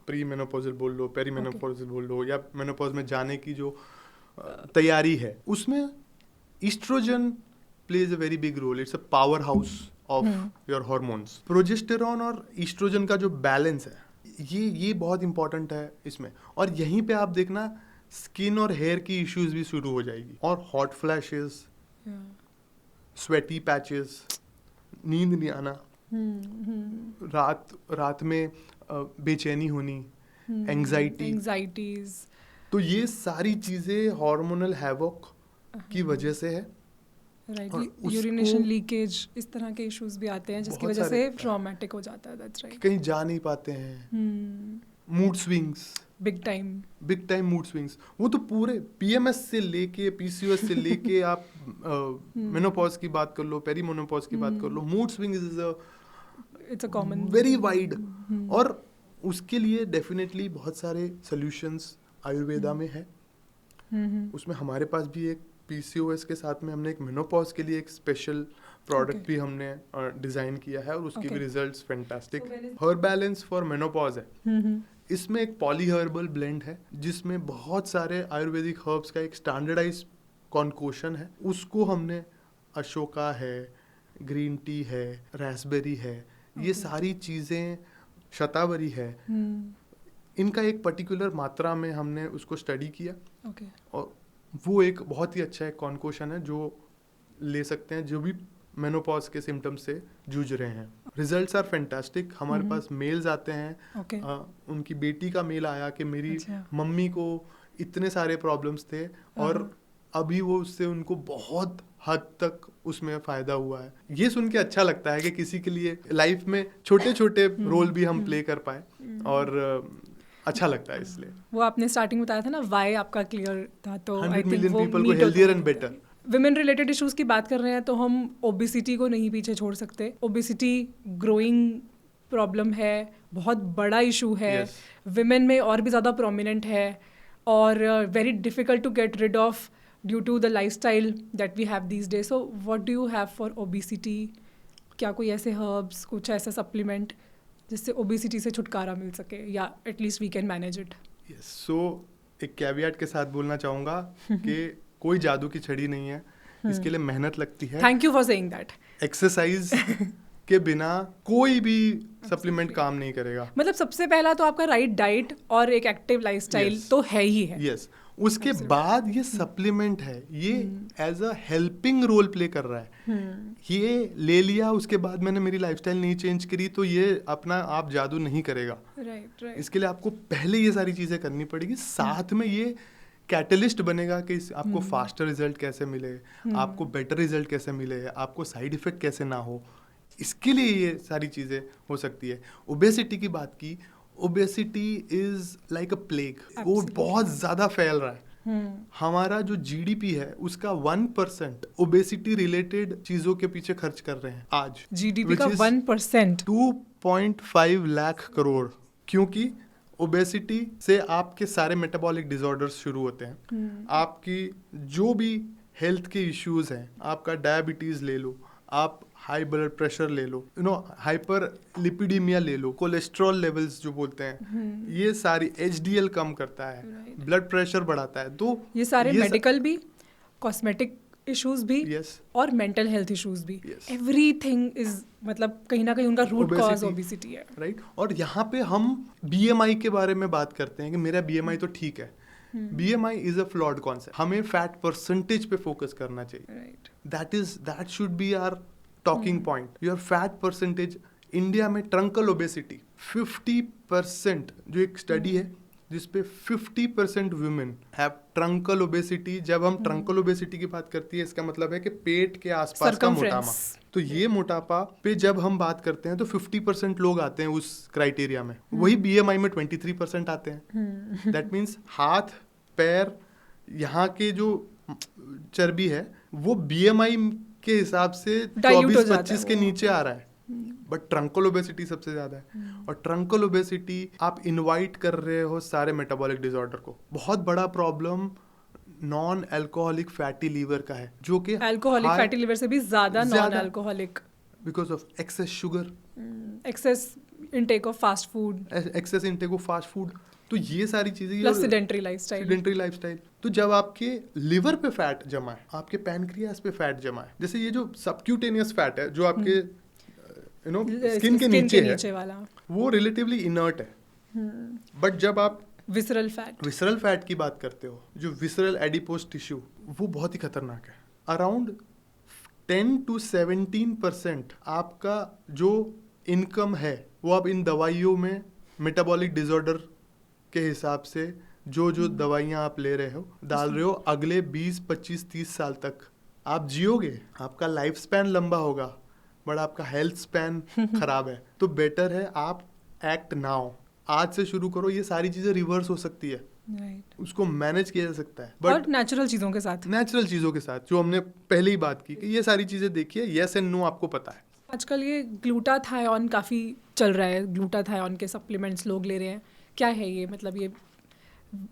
प्री मेनोपॉजल बोल लो, पेरीमेनोपॉजल बोल लो, या मेनोपॉज में जाने की जो तैयारी है, उसमें estrogen plays a very big role. It's a power house of your hormones. Progesterone और ईस्ट्रोजन का जो बैलेंस है, ये बहुत इंपॉर्टेंट है इसमें। और यहीं पे आप देखना स्किन और हेयर की इश्यूज भी शुरू हो जाएगी, और हॉट फ्लैशेस, स्वेटी पैचेस, नींद नहीं आना, रात में बेचैनी होनी, एंजाइटीज। तो ये सारी चीजें हार्मोनल हैवॉक की वजह से है। राइट, और उसको- यूरिनेशन लीकेज, इस तरह के इश्यूज भी आते हैं जिसकी बहुत वजह से सारे- ट्रॉमेटिक हो जाता है। That's right. कहीं जा नहीं पाते हैं, mood swings, big time mood swings. वो तो पूरे पीएमएस से लेके पीसीओएस से लेके आप मेनोपॉज की बात कर लो, पेरीमेनोपॉज की बात कर लो, mood swing is it's a common very wide. और उसके लिए डेफिनेटली बहुत सारे सॉल्यूशंस आयुर्वेदा में है। उसमें हमारे पास भी एक पीसीओएस के साथ में हमने एक मेनोपॉज के लिए एक स्पेशल प्रोडक्ट भी हमने डिजाइन किया है, और उसके भी results fantastic. Herb balance for menopause है। इसमें एक पॉली हर्बल ब्लेंड है, जिसमें बहुत सारे आयुर्वेदिक हर्ब्स का एक स्टैंडर्डाइज कॉन्कोशन है। उसको हमने अशोका है, ग्रीन टी है, रास्पबेरी है, ये सारी चीज़ें, शतावरी है, इनका एक पर्टिकुलर मात्रा में हमने उसको स्टडी किया। और वो एक बहुत ही अच्छा एक कॉन्कोशन है जो ले सकते हैं जो भी मेनोपॉज के सिम्टम्स से जूझ रहे हैं। Results are fantastic. हमारे पास मेल्स आते हैं, उनकी बेटी का मेल आया कि मेरी मम्मी को इतने सारे प्रॉब्लम्स थे, और अभी वो उससे उनको बहुत हद तक उसमें फ़ायदा हुआ है। ये सुन के अच्छा लगता है कि किसी के लिए लाइफ में छोटे छोटे रोल भी हम प्ले कर पाए, और अच्छा लगता है। इसलिए वो आपने स्टार्टिंग बताया था ना, वाई आपका क्लियर था, तो 100 मिलियन पीपल को healthier and better. Women related issues की बात कर रहे हैं तो हम ओबेसिटी को नहीं पीछे छोड़ सकते। ओबेसिटी ग्रोइंग प्रॉब्लम है, बहुत बड़ा इशू है, विमेन में और भी ज़्यादा प्रोमिनेंट है, और very difficult to get rid of due to the lifestyle that we have these days. So what do you have for obesity? क्या कोई ऐसे हर्ब्स, कुछ ऐसा सप्लीमेंट जिससे ओबेसिटी से छुटकारा मिल सके, या at least we can manage it? So एक कैवियट के साथ बोलना चाहूँगा कि कोई जादू की छड़ी नहीं है, इसके लिए मेहनत लगती है। Thank you for saying that. Exercise के बिना कोई भी सप्लीमेंट काम नहीं करेगा। मतलब सबसे पहला तो आपका राइट डाइट और एक एक्टिव लाइफस्टाइल तो है ही है। यस, उसके बाद ये सप्लीमेंट है, ये as a helping role play कर रहा है। ये ले लिया, उसके बाद मैंने मेरी लाइफस्टाइल नहीं चेंज करी, तो ये अपना आप जादू नहीं करेगा। राइट। इसके लिए आपको पहले ये सारी चीज़ें करनी पड़ेगी, साथ में ये कैटलिस्ट बनेगा कि आपको फास्टर रिजल्ट कैसे मिले, आपको बेटर रिजल्ट कैसे मिले, आपको साइड इफेक्ट कैसे ना हो। इसके लिए ये सारी चीज़ें हो सकती है। ओबेसिटी की बात की, obesity is like a plague, वो बहुत ज़्यादा फैल रहा है। हमारा जो जीडीपी है उसका 1% ओबेसिटी रिलेटेड चीज़ों के पीछे खर्च कर रहे हैं आज। जीडीपी का 1%, 2.5 लाख करोड़। क्योंकि ओबेसिटी से आपके सारे मेटाबॉलिक डिसऑर्डर्स शुरू होते हैं। आपकी जो भी हेल्थ के इश्यूज हैं, आपका डायबिटीज ले लो, आप हाई ब्लड प्रेशर ले लो, हाइपर लिपिडीमिया ले लो, कोलेस्ट्रॉल लेवल्स जो बोलते हैं, ये सारी HDL कम करता है, ब्लड प्रेशर बढ़ाता है। तो ये सारे मेडिकल भी, कॉस्मेटिक इश्यूज भी, और मेंटल हेल्थ इश्यूज भी, एवरीथिंग इज मतलब कहीं ना कहीं उनका रूट कॉज ओबेसिटी है। राइट। और यहाँ पे हम BMI के बारे में बात करते हैं कि मेरा BMI तो ठीक है। BMI is a flawed concept. हमें फैट परसेंटेज पे फोकस करना चाहिए। That should be our talking point. Your fat percentage India में ट्रंकल ओबेसिटी 50%, जो एक स्टडी है जिसपे 50% वुमेन हैव ट्रंकल ओबेसिटी। जब हम ट्रंकल ओबेसिटी की बात करती है, इसका मतलब है कि पेट के आसपास का मोटापा। तो ये मोटापा पे जब हम बात करते हैं तो 50% लोग आते हैं उस क्राइटेरिया में। वही BMI में 23% आते हैं। दैट मीन्स हाथ पैर यहाँ के जो चर्बी है वो BMI के हिसाब से 24-25 के नीचे आ रहा है, बट ट्रंकल ओबेसिटी सबसे ज्यादा है। और ट्रंकल ओबेसिटी आप इनवाइट कर रहे हो सारे मेटाबॉलिक डिसऑर्डर को। बहुत बड़ा problem non alcoholic fatty liver का है, जो कि अल्कोहलिक फैटी लीवर से भी ज्यादा non alcoholic, because of excess sugar, excess intake of fast food, excess intake of fast food. तो ये सारी चीजें, प्लस सेडेंटरी लाइफस्टाइल। तो जब आपके लिवर पे फैट जमा है, आपके पैनक्रियास पे फैट जमा है, जैसे ये जो सबक्यूटेनियस फैट है जो आपके स्किन के नीचे वाला, वो रिलेटिवली इनर्ट है। बट जब आप विसरल फैट की बात करते हो, जो विसरल एडिपोज टिश्यू, वो बहुत ही खतरनाक है। अराउंड 10 to 17% आपका जो इनकम है वो आप इन दवाइयों में मेटाबॉलिक डिसऑर्डर के हिसाब से जो दवाइयाँ आप ले रहे हो, डाल रहे हो, अगले 20, 25, 30 साल तक आप जियोगे, आपका लाइफ स्पैन लंबा होगा, बट आपका हेल्थ स्पैन खराब है। तो बेटर है आप एक्ट नाउ, आज से शुरू करो। ये सारी चीजें रिवर्स हो सकती है, उसको मैनेज किया जा सकता है, बट नेचुरल चीजों के साथ जो हमने पहले ही बात की, ये सारी चीजें देखिए, यस एंड नो आपको पता है। आजकल ये ग्लूटाथायोन काफी चल रहा है, ग्लूटाथायोन के सप्लीमेंट्स लोग ले रहे हैं। क्या है ये, मतलब ये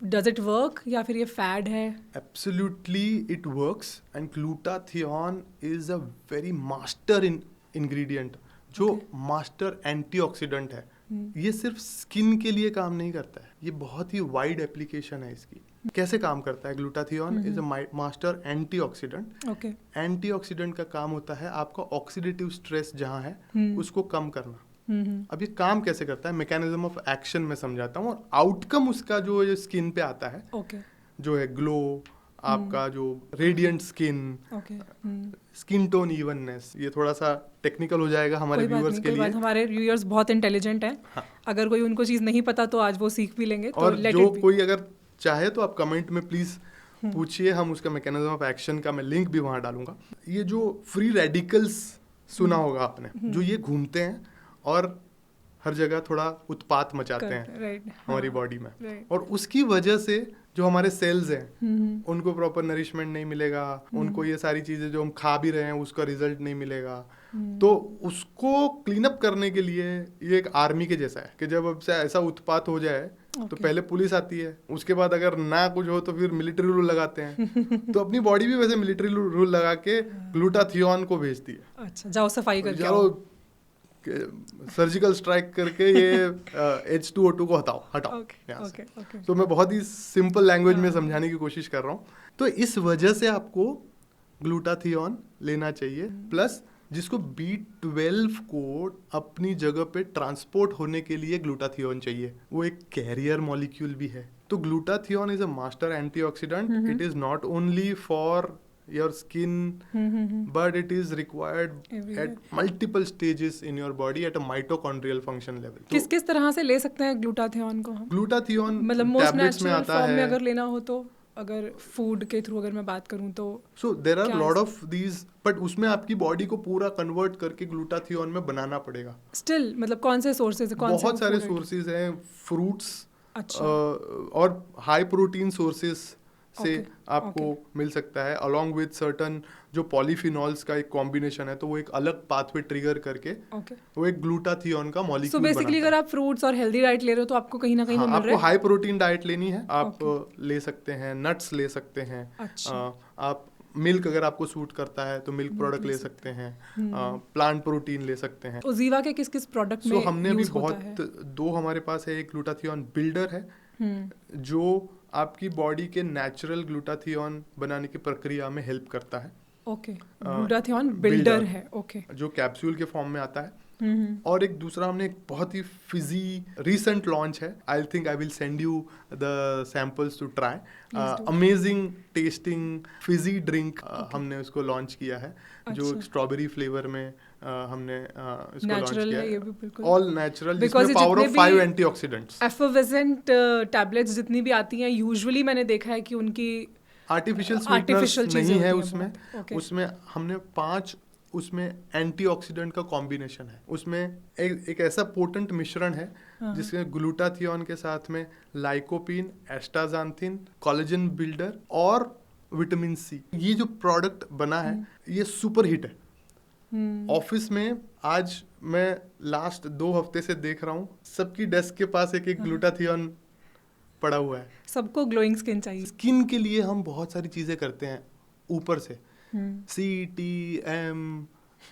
डज इट वर्क या फिर ये फैड है? Absolutely it works, and glutathione is a very master ingredient, जो मास्टर एंटीऑक्सीडेंट है। ये सिर्फ स्किन के लिए काम नहीं करता है, ये बहुत ही वाइड एप्लीकेशन है इसकी। कैसे काम करता है? Glutathione is a master antioxidant. Antioxidant का काम होता है आपका ऑक्सीडेटिव स्ट्रेस जहाँ है उसको कम करना। अब ये काम कैसे करता है, मैकेनिज्म ऑफ एक्शन में समझाता हूँ, और आउटकम उसका जो स्किन पे आता है, जो है ग्लो, आपका जो radiant skin, skin tone evenness. ये थोड़ा सा टेक्निकल हो जाएगा हमारे व्यूअर्स के लिए। हमारे व्यूअर्स बहुत इंटेलिजेंट हैं। हाँ। अगर कोई उनको चीज नहीं पता तो आज वो सीख भी लेंगे। और जो कोई अगर चाहे तो आप कमेंट में प्लीज पूछिए, हम उसका मैकेनिज्म ऑफ एक्शन का मैं लिंक भी वहां डालूंगा। ये जो फ्री रेडिकल्स सुना होगा आपने, जो ये घूमते हैं और हर जगह थोड़ा उत्पात मचाते हैं हमारी बॉडी में, और उसकी वजह से जो हमारे सेल्स हैं उनको प्रॉपर नरिशमेंट नहीं मिलेगा, उनको ये सारी चीजें जो हम खा भी रहे हैं उसका रिजल्ट नहीं मिलेगा। तो उसको क्लीन अप करने के लिए ये एक आर्मी के जैसा है कि जब अब से ऐसा उत्पात हो जाए तो पहले पुलिस आती है, उसके बाद अगर ना कुछ हो तो फिर मिलिट्री रूल लगाते हैं। तो अपनी बॉडी भी वैसे मिलिट्री रूल लगा के ग्लूटाथियोन को भेजती है। अच्छा, जाओ सफाई करके जाओ, सर्जिकल स्ट्राइक करके ये H2O2 को हटाओ। तो मैं बहुत ही सिंपल लैंग्वेज में समझाने की कोशिश कर रहा हूँ। तो इस वजह से आपको ग्लूटाथियोन लेना चाहिए। प्लस जिसको B12 को अपनी जगह पे ट्रांसपोर्ट होने के लिए ग्लूटाथियोन चाहिए, वो एक कैरियर मॉलिक्यूल भी है। तो glutathione is a master antioxidant. It is not only for your skin, but it is required at multiple stages in your body at a mitochondrial function level. किस तरह से ले सकते हैं ग्लूटाथियोन को हम? ग्लूटाथियोन मतलब मोस्ट नेचुरल फॉर्म में अगर लेना हो तो, अगर फूड के थ्रू अगर मैं बात करूं तो, so there are lot of these, but उसमें आपकी बॉडी को पूरा कन्वर्ट करके ग्लूटाथियोन में बनाना पड़ेगा। स्टिल मतलब कौन से सोर्सेज है? बहुत सारे सोर्सेज हैं, फ्रूट्स और हाई प्रोटीन सोर्सेज से आपको मिल सकता है, अलॉन्ग विद सर्टन जो पॉलीफिनॉल्स का एक कॉम्बिनेशन है, तो वो एक अलग पाथवे ट्रिगर करके वो एक ग्लूटाथियोन का मॉलिक्यूल बनाता है। बेसिकली अगर आप फ्रूट्स और हेल्दी डाइट ले रहे हो तो आपको कहीं ना कहीं मिल रहा है। आपको हाई प्रोटीन डाइट लेनी है, आप ले सकते हैं, नट्स ले सकते हैं। आप मिल्क अगर आपको सूट करता है तो मिल्क प्रोडक्ट ले सकते हैं, प्लांट प्रोटीन ले सकते हैं। ओजीवा के किस किस प्रोडक्ट में हमने अभी दो हमारे पास है। एक ग्लूटाथियोन बिल्डर है जो आपकी बॉडी के नेचुरल ग्लूटाथियोन बनाने की प्रक्रिया में हेल्प करता है। ग्लूटाथियोन बिल्डर है, जो कैप्सूल के फॉर्म में आता है। और एक दूसरा हमने एक बहुत ही फिजी रिसेंट लॉन्च है, I think I will send you the samples to try. Amazing tasting fizzy drink हमने उसको लॉन्च किया है, जो स्ट्रॉबेरी फ्लेवर में हमने इसको लॉन्च नेचुरल किया है ये है, भी बिल्कुल ऑल नेचुरल, Because जिसमें ये पावर ऑफ जितने 5 भी एंटीऑक्सीडेंट्स। एफर्वेसेंट टैबलेट्स जितनी भी आती हैं यूजुअली मैंने देखा है कि उनकी आर्टिफिशियल स्वीटनर्स artificial चीजें नहीं है होती हैं उसमें। बहुत। Okay. उसमें हमने 5 उसमें एंटीऑक्सीडेंट का कॉम्बिनेशन है। उसमें एक ऐसा पोटेंट मिश्रण है जिसमें ग्लूटाथियोन के साथ में लाइकोपीन, एस्टाजांथिन, कोलेजन बिल्डर और विटामिन सी। ये जो प्रोडक्ट बना है ये सुपर हिट है। ऑफिस में आज मैं लास्ट 2 हफ्ते से देख रहा हूँ सबकी डेस्क के पास एक ग्लूटाथियोन पड़ा हुआ है। सबको ग्लोइंग स्किन चाहिए। स्किन के लिए हम बहुत सारी चीजें करते हैं ऊपर से, CTM,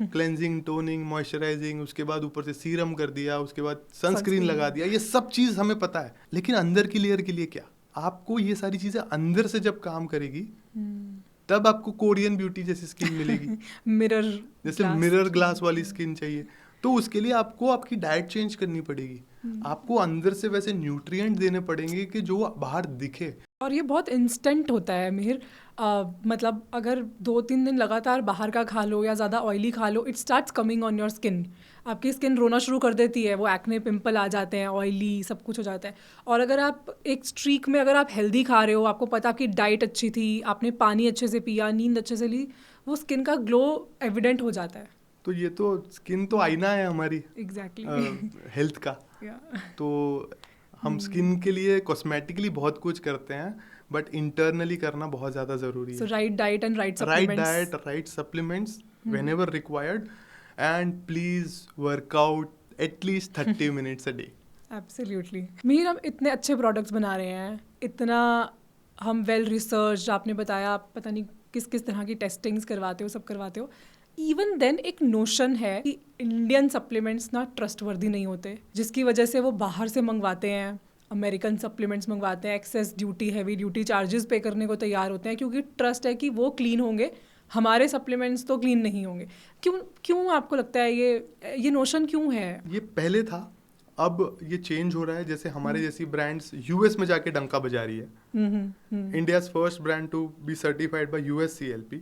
क्लेंजिंग, टोनिंग, मॉइस्चराइजिंग, उसके बाद ऊपर से सीरम कर दिया, उसके बाद सनस्क्रीन लगा दिया। ये सब चीज हमें पता है, लेकिन अंदर की लेयर के लिए क्या? आपको ये सारी चीजें अंदर से जब काम करेगी तब आपको कोरियन ब्यूटी जैसी स्किन मिलेगी। मिरर जैसे मिरर ग्लास वाली स्किन चाहिए, तो उसके लिए आपको आपकी डाइट चेंज करनी पड़ेगी। आपको अंदर से वैसे न्यूट्रिएंट देने पड़ेंगे कि जो बाहर दिखे। और ये बहुत इंस्टेंट होता है मिहिर। मतलब अगर 2-3 दिन लगातार बाहर का खा लो या ज़्यादा ऑयली खा लो, it starts coming on your skin. आपकी स्किन रोना शुरू कर देती है, वो एक्ने, पिंपल आ जाते हैं, ऑयली सब कुछ हो जाता है। और अगर आप एक स्ट्रीक में अगर आप हेल्दी खा रहे हो, आपको पता आपकी डाइट अच्छी थी, आपने पानी अच्छे से पिया, नींद अच्छे से ली, वो स्किन का ग्लो एविडेंट हो जाता है। तो ये तो स्किन तो आईना है हमारी एग्जैक्टली हेल्थ का। तो हम स्किन के लिए कॉस्मेटिकली बहुत कुछ करते हैं, बट इंटरनली करना बहुत ज़्यादा ज़रूरी है। So right diet and right right supplements. Diet, right supplements whenever required, and please work out at least 30 minutes a day. Absolutely. Mir, हम इतने अच्छे प्रोडक्ट्स बना रहे हैं, इतना हम वेल रिसर्च, आपने बताया आप पता नहीं किस किस तरह की टेस्टिंग्स करवाते हो, सब करवाते हो। इवन देन एक नोशन है कि इंडियन सप्लीमेंट्स ना ट्रस्टवर्दी नहीं होते, जिसकी वजह से वो बाहर से मंगवाते हैं, अमेरिकन सप्लीमेंट्स मंगवाते हैं, excess duty, heavy duty charges pay करने को तैयार होते हैं, क्योंकि ट्रस्ट है कि वो क्लीन होंगे, हमारे सप्लीमेंट्स तो क्लीन नहीं होंगे। क्यों आपको लगता है ये नोशन क्यों है? ये पहले था, अब ये चेंज हो रहा है। जैसे हमारे जैसी ब्रांड्स यूएस में जाके डंका बजा रही है। India's first brand to be certified by USCLP।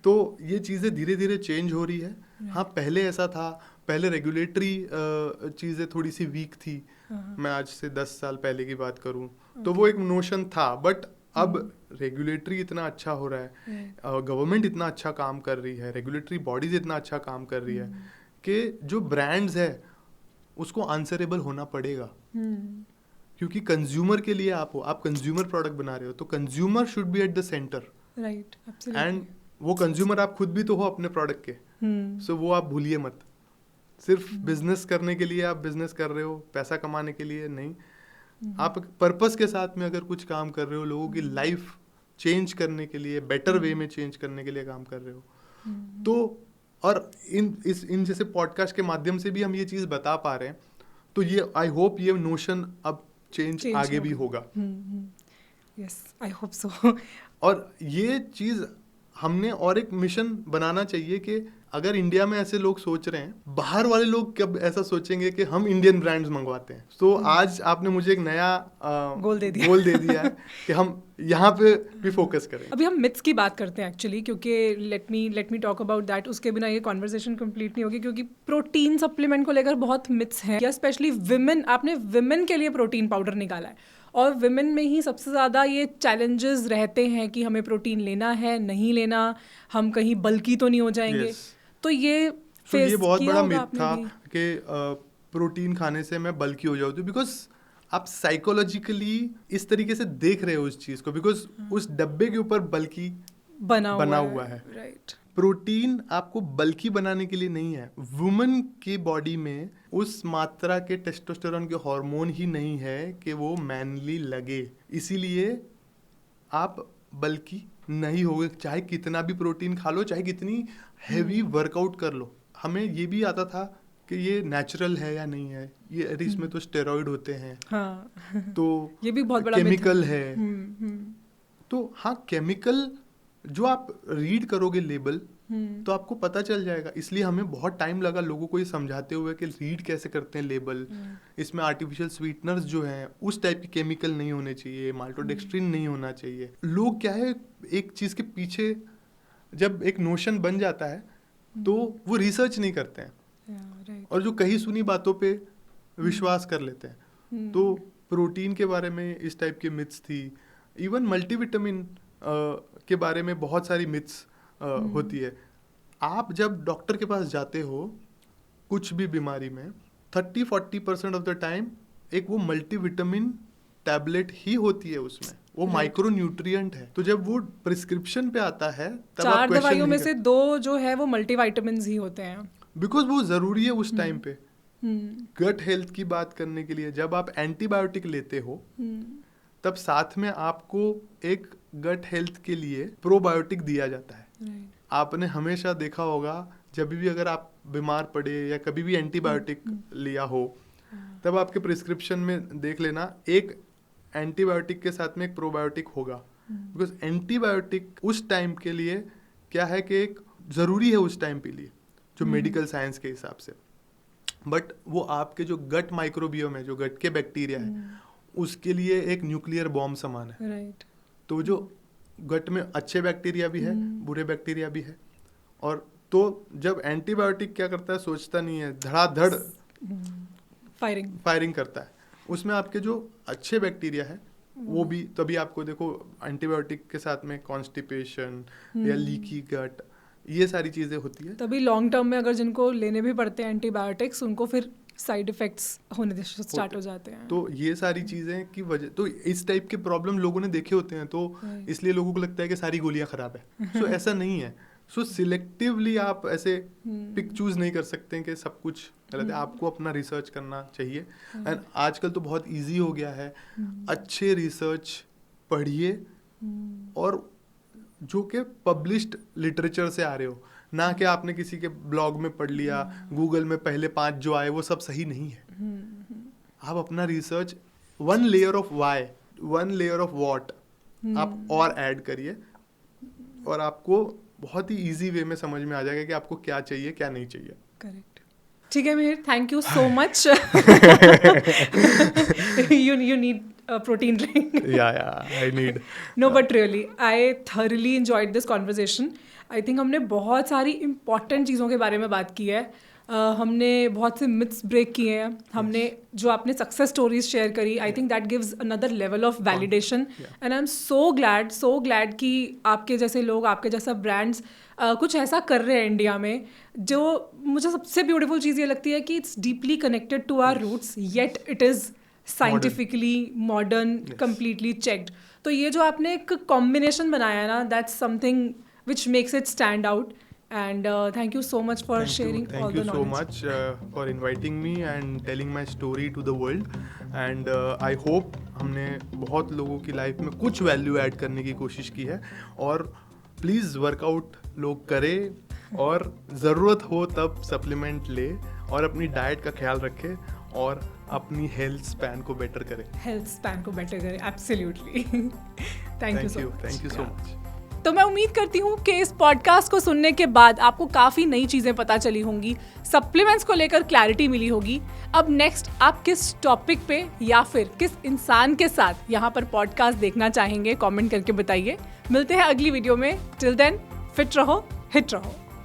तो ये चीज़ें धीरे धीरे चेंज हो रही है। हाँ, पहले ऐसा था, पहले रेगुलेटरी चीज़ें थोड़ी सी वीक थी। मैं आज से 10 साल पहले की बात करूँ तो वो एक नोशन था, बट अब रेगुलेटरी इतना अच्छा हो रहा है, गवर्नमेंट इतना अच्छा काम कर रही है, रेगुलेटरी बॉडीज इतना अच्छा काम कर रही है कि जो ब्रांड्स है उसको आंसरेबल होना पड़ेगा। क्योंकि कंज्यूमर के लिए आप कंज्यूमर प्रोडक्ट बना रहे हो, तो consumer should be at the centre. Right, and वो कंज्यूमर आप खुद भी तो हो अपने प्रोडक्ट के। सो वो आप भूलिए मत। सिर्फ बिजनेस करने के लिए आप बिजनेस कर रहे हो, पैसा कमाने के लिए नहीं। आप पर्पस के साथ में अगर कुछ काम कर रहे हो, लोगों की लाइफ चेंज करने के लिए, बेटर वे में चेंज करने के लिए काम कर रहे हो, तो और इन जैसे पॉडकास्ट के माध्यम से भी हम ये चीज़ बता पा रहे हैं, तो ये आई होप ये नोशन अब चेंज आगे भी होगा। Yes, I hope so. और ये चीज़ हमने और एक मिशन बनाना चाहिए कि अगर इंडिया में ऐसे लोग सोच रहे हैं, बाहर वाले लोग कब ऐसा सोचेंगे कि हम इंडियन ब्रांड्स मंगवाते हैं। तो आज आपने मुझे एक नया गोल दे दिया है कि हम यहाँ पे भी फोकस करें। अभी हम मिथ्स की बात करते हैं एक्चुअली, क्योंकि let me talk about that. उसके बिना ये कॉन्वर्सेशन कंप्लीट नहीं होगी, क्योंकि प्रोटीन सप्लीमेंट को लेकर बहुत मिथ्स हैं, या स्पेशली विमेन। आपने विमेन के लिए प्रोटीन पाउडर निकाला है, और विमेन में ही सबसे ज़्यादा ये चैलेंजेस रहते हैं कि हमें प्रोटीन लेना है, नहीं लेना, हम कहीं बल्की तो नहीं हो जाएंगे। तो ये बहुत बड़ा मिथ था कि प्रोटीन खाने से मैं बल्की हो जाऊँ, बिकॉज आप साइकोलॉजिकली इस तरीके से देख रहे हो उस चीज़ को, बिकॉज उस डब्बे के ऊपर बल्की बना हुआ है। राइट। प्रोटीन आपको बल्की बनाने के लिए नहीं है। वुमन की बॉडी में उस मात्रा के टेस्टोस्टेरोन के हार्मोन ही नहीं है कि वो मैनली लगे, इसीलिए आप बल्की नहीं होगे। चाहे कितना भी प्रोटीन खा लो, चाहे कितनी हैवी वर्कआउट कर लो। हमें ये भी आता था कि ये नेचुरल है या नहीं है, ये अरे इसमें तो स्टेरॉइड होते हैं। हाँ। तो ये भी बहुत बड़ा केमिकल है। तो हाँ, केमिकल जो आप रीड करोगे लेबल तो आपको पता चल जाएगा। इसलिए हमें बहुत टाइम लगा लोगों को ये समझाते हुए कि रीड कैसे करते हैं लेबल। इसमें आर्टिफिशियल स्वीटनर्स जो हैं उस टाइप के केमिकल नहीं होने चाहिए, माल्टोडेक्स्ट्रिन नहीं होना चाहिए। लोग क्या है, एक चीज़ के पीछे जब एक नोशन बन जाता है तो वो रिसर्च नहीं करते हैं, right. और जो कहीं सुनी बातों पे विश्वास कर लेते हैं। तो प्रोटीन के बारे में इस टाइप के मिथ्स थी, इवन मल्टीविटामिन के बारे में बहुत सारी मिथ्स होती है। आप जब डॉक्टर के पास जाते हो कुछ भी बीमारी में, 30-40% ऑफ द टाइम एक वो मल्टीविटामिन टैबलेट ही होती है, उसमें वो माइक्रो न्यूट्रिएंट है। तो जब वो प्रिस्क्रिप्शन पे आता है तब 4 दवाइयों में से 2 जो है वो मल्टीविटामिन्स ही होते हैं, बिकॉज वो जरूरी है उस टाइम पे। गट हेल्थ की बात करने के लिए जब आप एंटीबायोटिक लेते हो तब साथ में आपको एक गट हेल्थ के लिए प्रोबायोटिक दिया जाता है। right. आपने हमेशा देखा होगा जब भी अगर आप बीमार पड़े या कभी भी एंटीबायोटिक लिया हो तब आपके प्रिस्क्रिप्शन में देख लेना एक एंटीबायोटिक के साथ में एक प्रोबायोटिक होगा, बिकॉज एंटीबायोटिक उस टाइम के लिए क्या है कि एक ज़रूरी है उस टाइम के लिए जो मेडिकल साइंस के हिसाब से, बट वो आपके जो गट माइक्रोबियम है, जो गट के बैक्टीरिया है, उसके लिए एक न्यूक्लियर बॉम्ब समान है। right. तो जो गट में अच्छे बैक्टीरिया भी है, बुरे बैक्टीरिया भी है, और तो जब एंटीबायोटिक क्या करता है, सोचता नहीं है, धड़ाधड़ फायरिंग करता है। उसमें आपके जो अच्छे बैक्टीरिया है वो भी, तभी आपको देखो एंटीबायोटिक के साथ में कॉन्स्टिपेशन या लीकी गट, ये सारी चीज़ें होती है। तभी लॉन्ग टर्म में अगर जिनको लेने भी पड़ते हैं एंटीबायोटिक्स, उनको फिर साइड इफेक्ट्स होने स्टार्ट हो जाते हैं। तो ये सारी चीज़ें की वजह, तो इस टाइप के प्रॉब्लम लोगों ने देखे होते हैं, तो इसलिए लोगों को लगता है कि सारी गोलियां खराब है। सो ऐसा नहीं है। सो सिलेक्टिवली आप ऐसे पिक चूज नहीं कर सकते हैं कि सब कुछ गलत है। आपको अपना रिसर्च करना चाहिए, एंड आजकल तो बहुत इजी हो गया है। अच्छे रिसर्च पढ़िए, और जो कि पब्लिश्ड लिटरेचर से आ रहे हो, ना कि आपने किसी के ब्लॉग में पढ़ लिया, गूगल में पहले 5 जो आए वो सब सही नहीं है। आप अपना research 1 layer of why, 1 layer of what आप और ऐड करिए, और आपको बहुत ही इजी वे में समझ में आ जाएगा कि आपको क्या चाहिए क्या नहीं चाहिए। करेक्ट। ठीक है Mihir, thank you so much. you need a protein drink. yeah I need. No, but really I thoroughly enjoyed this conversation. I think हमने बहुत सारी important चीज़ों के बारे में बात की है। हमने बहुत से मिथ्स ब्रेक किए हैं, हमने जो आपने सक्सेस स्टोरीज शेयर करी, I think that gives another level of validation, and I am so glad कि आपके जैसे लोग, आपके जैसा ब्रांड्स कुछ ऐसा कर रहे हैं इंडिया में। जो मुझे सबसे ब्यूटीफुल चीज़ ये लगती है कि it's deeply connected to our roots, yet it is scientifically modern, completely checked. तो ये जो आपने एक कॉम्बिनेशन बनाया है ना, that's something which makes it stand out. And thank you so much for sharing all the knowledge. Thank you so much for inviting me and telling my story to the world. And I hope हमने बहुत लोगों की life में कुछ value add करने की कोशिश की है. और प्लीज़ वर्कआउट लोग करें, और ज़रूरत हो तब सप्लीमेंट ले, और अपनी डाइट का ख्याल रखें, और अपनी हेल्थ स्पैन को बेटर करें. Absolutely. Thank you so much. तो मैं उम्मीद करती हूँ कि इस पॉडकास्ट को सुनने के बाद आपको काफ़ी नई चीज़ें पता चली होंगी, सप्लीमेंट्स को लेकर क्लैरिटी मिली होगी. अब नेक्स्ट आप किस टॉपिक पे या फिर किस इंसान के साथ यहाँ पर पॉडकास्ट देखना चाहेंगे, कमेंट करके बताइए. मिलते हैं अगली वीडियो में. टिल देन फिट रहो, हिट रहो.